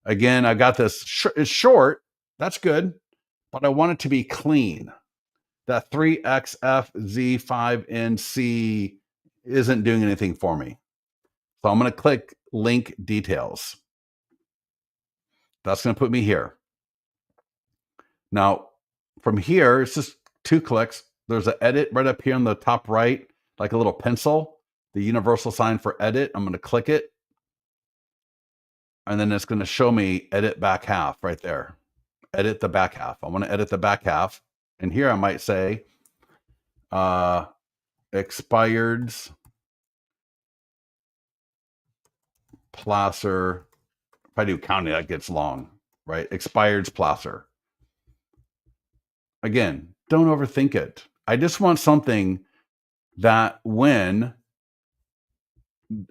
Again, I got this, it's short, that's good, but I want it to be clean. That 3XFZ5NC isn't doing anything for me. So I'm going to click link details. That's going to put me here. Now, from here, it's just 2 clicks. There's an edit right up here on the top right, like a little pencil, the universal sign for edit. I'm going to click it. And then it's going to show me edit back half right there. Edit the back half. I want to edit the back half. And here I might say expireds placer. If I do county, that gets long, right? Expireds placer. Again, don't overthink it. I just want something that when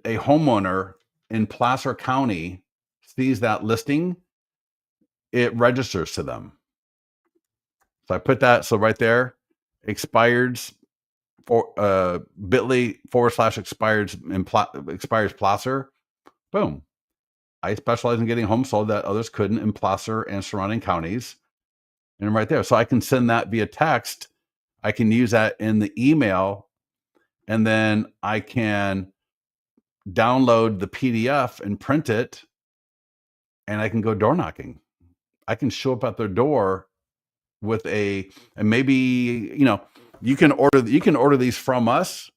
a homeowner in Placer County sees that listing, it registers to them. So I put that, so right there, expireds for bit.ly/expireds expires Placer. Boom. I specialize in getting homes sold that others couldn't in Placer and surrounding counties. And right there. So I can send that via text. I can use that in the email, and then I can download the PDF and print it, and I can go door knocking. I can show up at their door with and maybe, you can order these from us,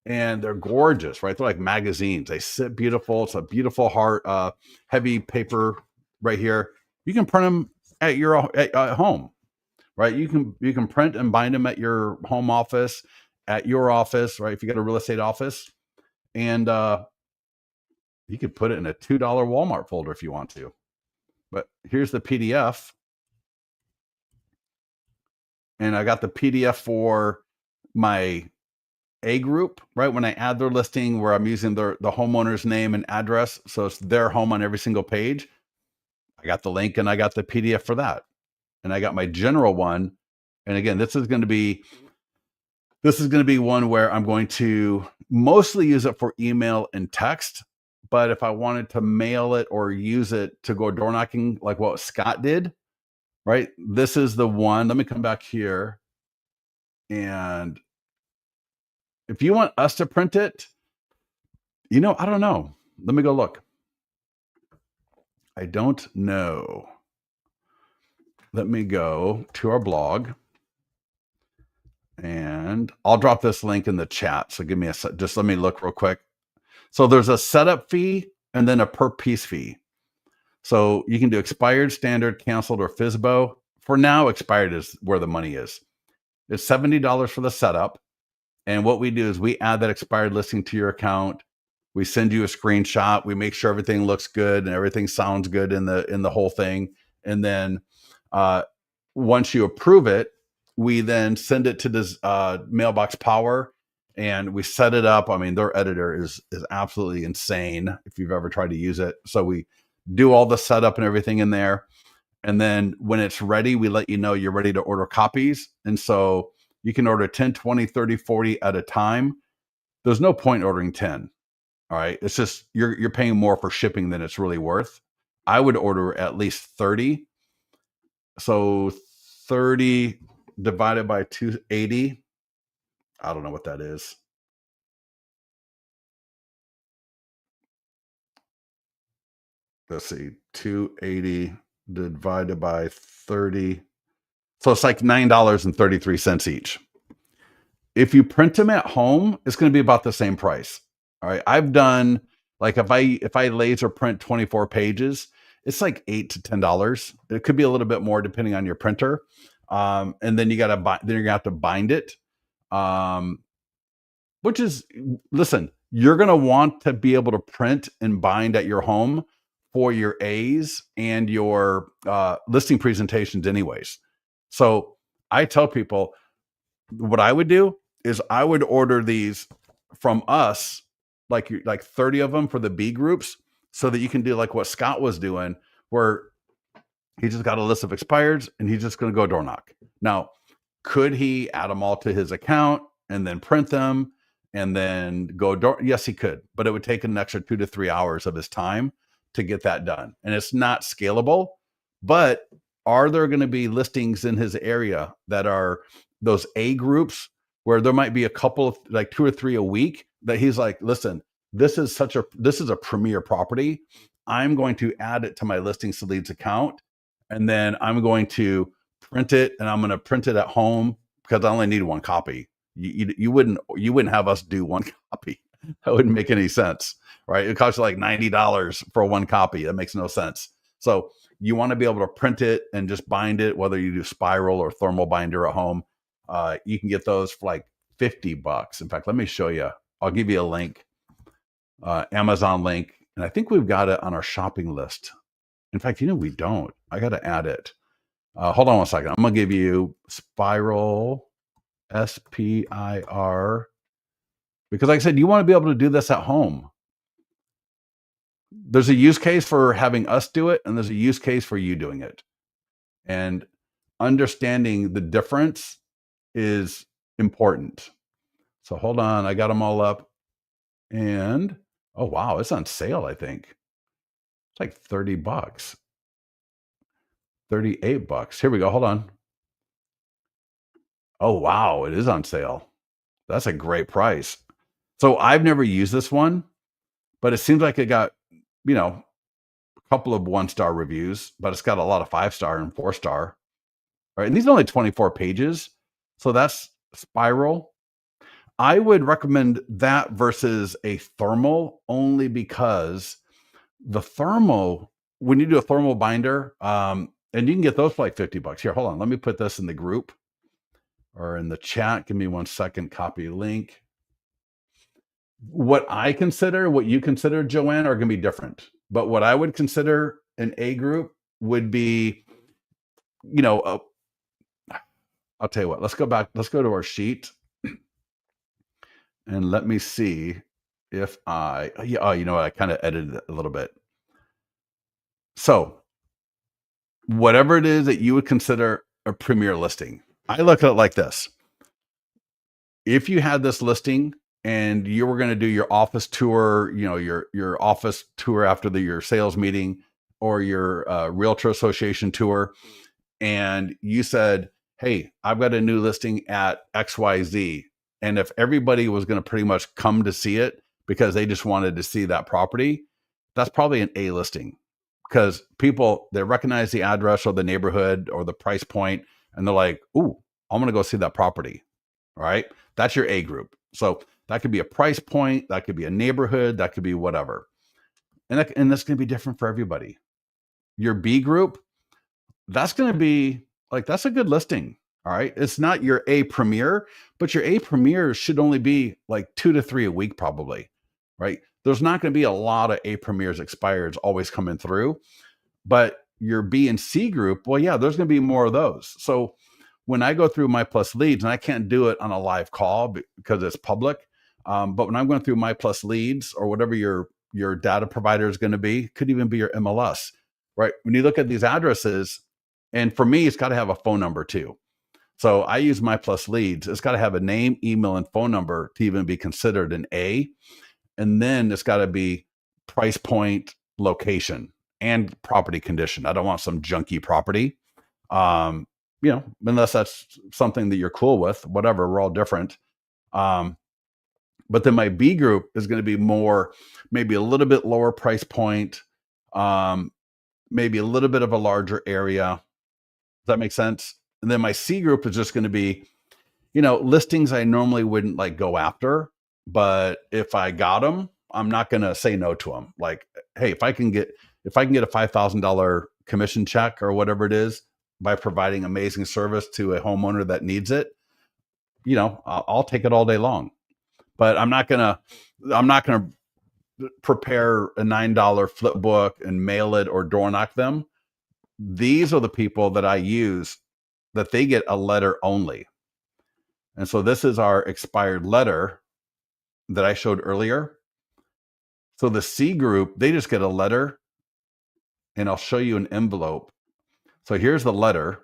and they're gorgeous, right? They're like magazines. They sit beautiful. It's a beautiful heavy paper right here. You can print them at your at home, right? You can print and bind them at your home office, at your office, right? If you got a real estate office, and you could put it in a $2 Walmart folder if you want to. But here's the PDF. And I got the PDF for my A group, right? When I add their listing, where I'm using the homeowner's name and address, so it's their home on every single page. I got the link and I got the PDF for that. And I got my general one. And again, this is going to be one where I'm going to mostly use it for email and text. But if I wanted to mail it or use it to go door knocking, like what Scott did, right? This is the one. Let me come back here. And if you want us to print it, I don't know. Let me go look. I don't know. Let me go to our blog. And I'll drop this link in the chat. So give me just let me look real quick. So there's a setup fee and then a per piece fee. So you can do expired, standard, canceled, or FSBO. For now, expired is where the money is. It's $70 for the setup. And what we do is we add that expired listing to your account. We send you a screenshot. We make sure everything looks good and everything sounds good in the whole thing. And then once you approve it, we then send it to this Mailbox Power, and we set it up. I mean, their editor is absolutely insane if you've ever tried to use it. So we do all the setup and everything in there. And then when it's ready, we let you know you're ready to order copies. And so you can order 10, 20, 30, 40 at a time. There's no point ordering 10. All right. It's just you're paying more for shipping than it's really worth. I would order at least 30. So 30 divided by 280. I don't know what that is. Let's see. 280 divided by 30. So it's like $9.33 each. If you print them at home, it's going to be about the same price. All right. I've done, like, if I laser print 24 pages, it's like $8 to $10. It could be a little bit more depending on your printer. And then you're gonna have to bind it. Which is, listen, you're gonna want to be able to print and bind at your home for your A's and your listing presentations anyways. So I tell people what I would do is I would order these from us, like 30 of them for the B groups, so that you can do like what Scott was doing, where he just got a list of expireds and he's just going to go door knock. Now, could he add them all to his account and then print them and then go door? Yes, he could, but it would take an extra 2 to 3 hours of his time to get that done. And it's not scalable, but are there going to be listings in his area that are those A groups where there might be a couple of, like 2 or 3 a week, that he's like, listen, this is a premier property. I'm going to add it to my listings to leads account. And then I'm going to print it, and I'm going to print it at home because I only need one copy. You wouldn't have us do one copy. That wouldn't make any sense, right? It costs you like $90 for one copy. That makes no sense. So you want to be able to print it and just bind it, whether you do spiral or thermal binder at home. You can get those for like $50. In fact, let me show you. I'll give you a link, Amazon link, and I think we've got it on our shopping list. In fact, we don't. I got to add it. Hold on one second. I'm going to give you spiral, SPIR, because like I said, you want to be able to do this at home. There's a use case for having us do it, and there's a use case for you doing it. And understanding the difference is important. So hold on. I got them all up. And, oh, wow, it's on sale, I think. It's like $30, $38. Here we go. Hold on. Oh, wow, it is on sale. That's a great price. So I've never used this one, but it seems like it got, a couple of 1-star reviews, but it's got a lot of 5-star and 4-star. Right. And these are only 24 pages. So that's spiral. I would recommend that versus a thermal, only because the thermal, when you do a thermal binder, and you can get those for like $50. Here, hold on. Let me put this in the group or in the chat. Give me 1 second. Copy link. What I consider, what you consider, Joanne, are going to be different. But what I would consider an A group would be, I'll tell you what, let's go back. Let's go to our sheet and let me see if you know what? I kind of edited it a little bit. So whatever it is that you would consider a premier listing, I look at it like this. If you had this listing and you were going to do your office tour, your office tour after your sales meeting or your realtor association tour, and you said, hey, I've got a new listing at XYZ. And if everybody was going to pretty much come to see it because they just wanted to see that property, that's probably an A listing, because people, they recognize the address or the neighborhood or the price point, and they're like, ooh, I'm going to go see that property. All right. That's your A group. So that could be a price point. That could be a neighborhood. That could be whatever. And that's going to be different for everybody. Your B group, that's going to be like, that's a good listing. All right. It's not your A premier, but your A premier should only be like 2 to 3 a week, probably. Right. There's not going to be a lot of A premiers expireds always coming through, but your B and C group, well, yeah, there's going to be more of those. So when I go through My Plus Leads, and I can't do it on a live call because it's public, but when I'm going through My Plus Leads or whatever your data provider is going to be, could even be your MLS, right? When you look at these addresses, and for me, it's got to have a phone number too. So I use My Plus Leads. It's got to have a name, email, and phone number to even be considered an A. And then it's got to be price point, location, and property condition. I don't want some junky property. Unless that's something that you're cool with, whatever, we're all different. But then my B group is going to be more, maybe a little bit lower price point, maybe a little bit of a larger area. Does that make sense? And then my C group is just going to be, listings I normally wouldn't like go after, but if I got them, I'm not going to say no to them. Like, hey, if I can get a $5,000 commission check or whatever it is by providing amazing service to a homeowner that needs it, I'll take it all day long. But I'm not going to prepare a $9 flip book and mail it or door knock them. These are the people that I use, that they get a letter only. And so this is our expired letter that I showed earlier. So the C group, they just get a letter, and I'll show you an envelope. So here's the letter,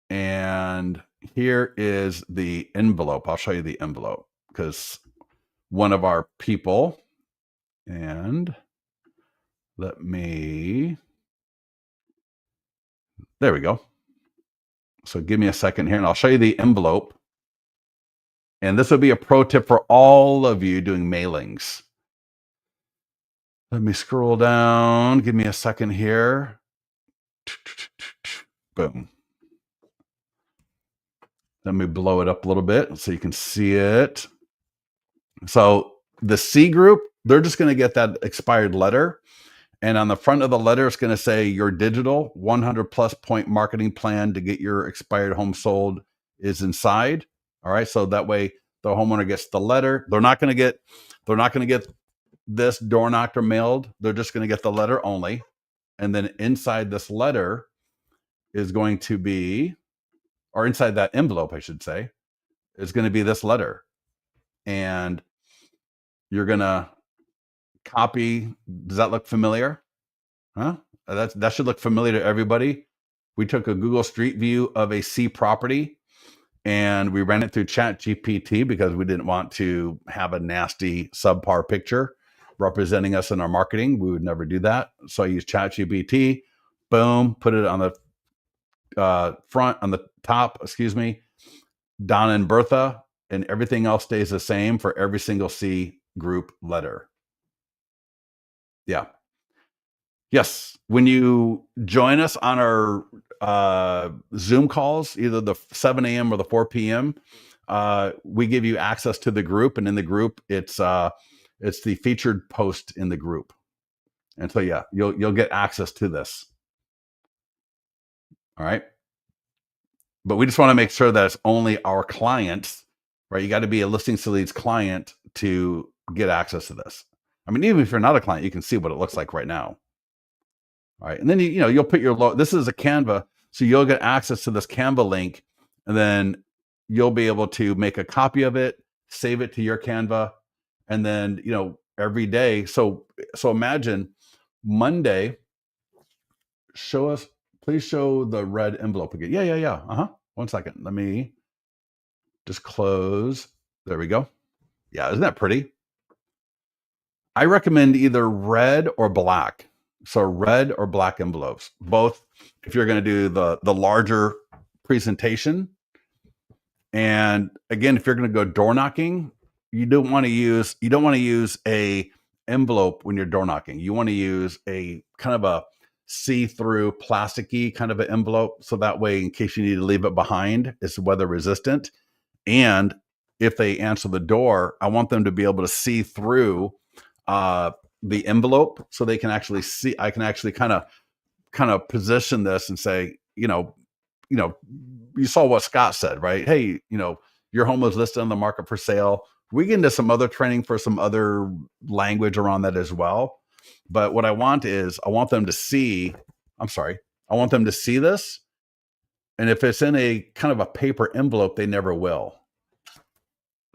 and here is the envelope. I'll show you the envelope, because one of our people, and there we go. So give me a second here, and I'll show you the envelope. And this will be a pro tip for all of you doing mailings. Let me scroll down. Give me a second here. Boom. Let me blow it up a little bit so you can see it. So the C group, they're just going to get that expired letter. And on the front of the letter, it's going to say your digital 100 plus point marketing plan to get your expired home sold is inside. All right. So that way the homeowner gets the letter. They're not going to get this door knocked or mailed. They're just going to get the letter only. And then inside this letter is going to be, or inside that envelope, I should say, is going to be this letter. And you're going to copy. Does that look familiar? Huh? That should look familiar to everybody. We took a Google Street View of a C property and we ran it through ChatGPT because we didn't want to have a nasty subpar picture representing us in our marketing. We would never do that. So I used ChatGPT, boom, put it on the front, on the top, Donna and Bertha, and everything else stays the same for every single C group letter. Yeah. Yes. When you join us on our Zoom calls, either the 7 a.m. or the 4 p.m., we give you access to the group. And in the group, it's the featured post in the group. And so, yeah, you'll get access to this. All right. But we just want to make sure that it's only our clients, right? You got to be a Listings to Leads client to get access to this. I mean, even if you're not a client, you can see what it looks like right now. All right. And then, you'll put your this is a Canva. So you'll get access to this Canva link, and then you'll be able to make a copy of it, save it to your Canva. And then, every day. So imagine Monday, please show the red envelope again. Yeah. 1 second. Let me just close. There we go. Yeah. Isn't that pretty? I recommend either red or black. So red or black envelopes, both if you're going to do the larger presentation. And again, if you're going to go door knocking, you don't want to use a envelope when you're door knocking. You want to use a kind of a see-through plasticky kind of an envelope. So that way, in case you need to leave it behind, it's weather resistant. And if they answer the door, I want them to be able to see through the envelope so they can actually see. I can actually kind of position this and say, you saw what Scott said, right? Hey, your home was listed on the market for sale. We get into some other training for some other language around that as well. But what I want them to see this. And if it's in a kind of a paper envelope, they never will.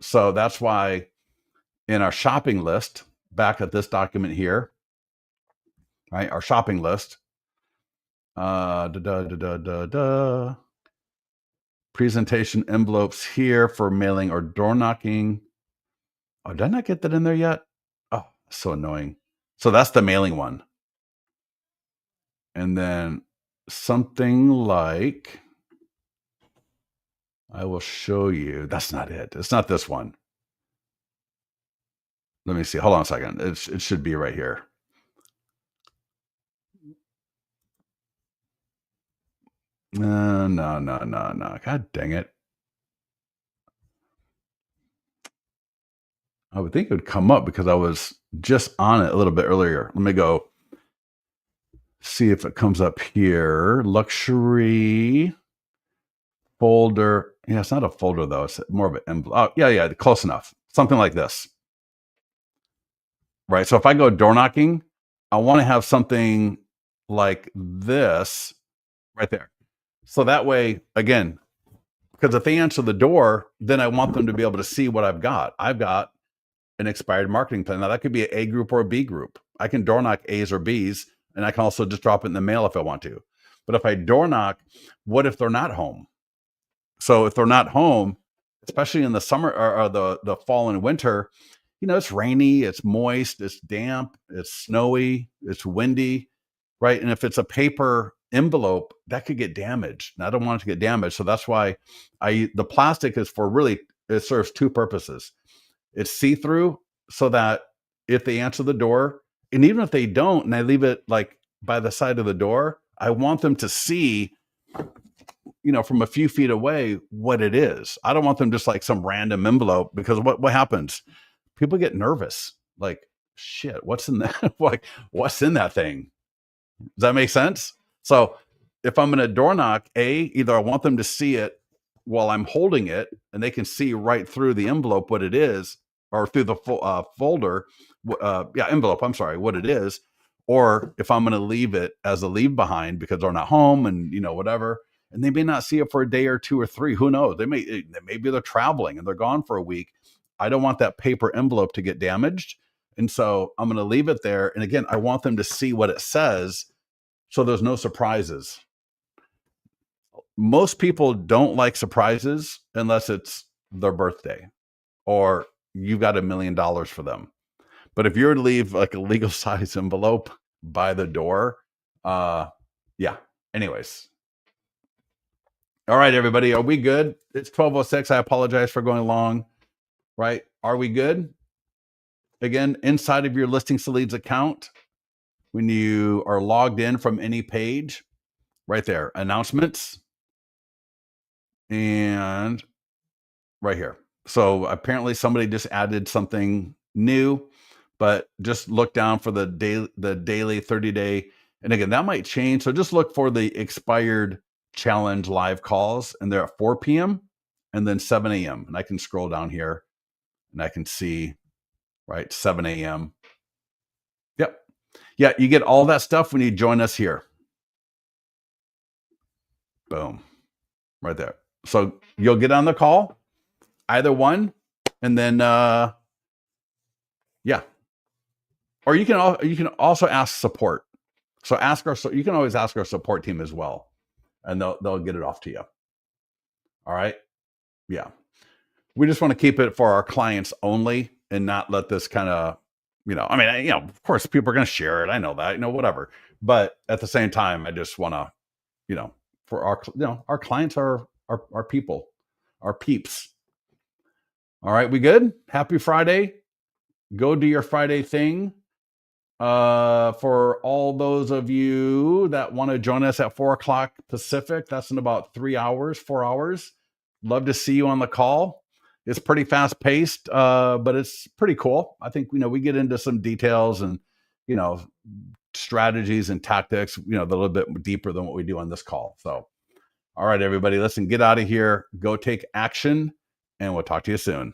So that's why in our shopping list, back at this document here, right? Our shopping list. Presentation envelopes here for mailing or door knocking. Oh, did I not get that in there yet? Oh, so annoying. So that's the mailing one. And then something like, I will show you. That's not it. It's not this one. Let me see. Hold on a second. It should be right here. No. God dang it. I would think it would come up because I was just on it a little bit earlier. Let me go see if it comes up here. Luxury folder. Yeah, it's not a folder though. It's more of an envelope. Oh, yeah, close enough. Something like this. Right. So if I go door knocking, I want to have something like this right there. So that way, again, because if they answer the door, then I want them to be able to see what I've got. I've got an expired marketing plan. Now that could be an A group or a B group. I can door knock A's or B's, and I can also just drop it in the mail if I want to. But if I door knock, what if they're not home? So if they're not home, especially in the summer or the fall and winter, it's rainy, it's moist, it's damp, it's snowy, it's windy, right? And if it's a paper envelope, that could get damaged. And I don't want it to get damaged. So that's why the plastic is it serves two purposes. It's see-through so that if they answer the door, and even if they don't, and I leave it like by the side of the door, I want them to see from a few feet away what it is. I don't want them just like some random envelope, because what happens? People get nervous. Like, shit, what's in that? Like, what's in that thing? Does that make sense? So if I'm going to door knock, either I want them to see it while I'm holding it and they can see right through the envelope what it is, or through the folder, envelope, I'm sorry, what it is. Or if I'm going to leave it as a leave behind because they're not home and, whatever, and they may not see it for a day or two or three, who knows? Maybe they're traveling and they're gone for a week. I don't want that paper envelope to get damaged. And so I'm going to leave it there. And again, I want them to see what it says, so there's no surprises. Most people don't like surprises unless it's their birthday or you've got $1 million for them. But if you're to leave like a legal size envelope by the door, anyways. All right, everybody, are we good? It's 12:06. I apologize for going long, right? Are we good? Again, inside of your Listings to Leads account, when you are logged in from any page, right there, announcements, and right here. So apparently somebody just added something new, but just look down for the daily 30-day. And again, that might change. So just look for the expired challenge live calls, and they're at 4 p.m. and then 7 a.m. And I can scroll down here and I can see, right, 7 a.m. Yep. Yeah, you get all that stuff when you join us here. Boom. Right there. So you'll get on the call, either one, and then or you can also ask support. So you can always ask our support team as well, and they'll get it off to you. All right. Yeah. We just want to keep it for our clients only and not let this kind of, of course people are going to share it. I know that, whatever. But at the same time, I just want to, for our clients are our people, our peeps. All right. We good? Happy Friday. Go do your Friday thing. For all those of you that want to join us at 4:00 Pacific, that's in about 4 hours. Love to see you on the call. It's pretty fast paced, but it's pretty cool. I think, we get into some details and, strategies and tactics, a little bit deeper than what we do on this call. So, all right, everybody, listen, get out of here, go take action, and we'll talk to you soon.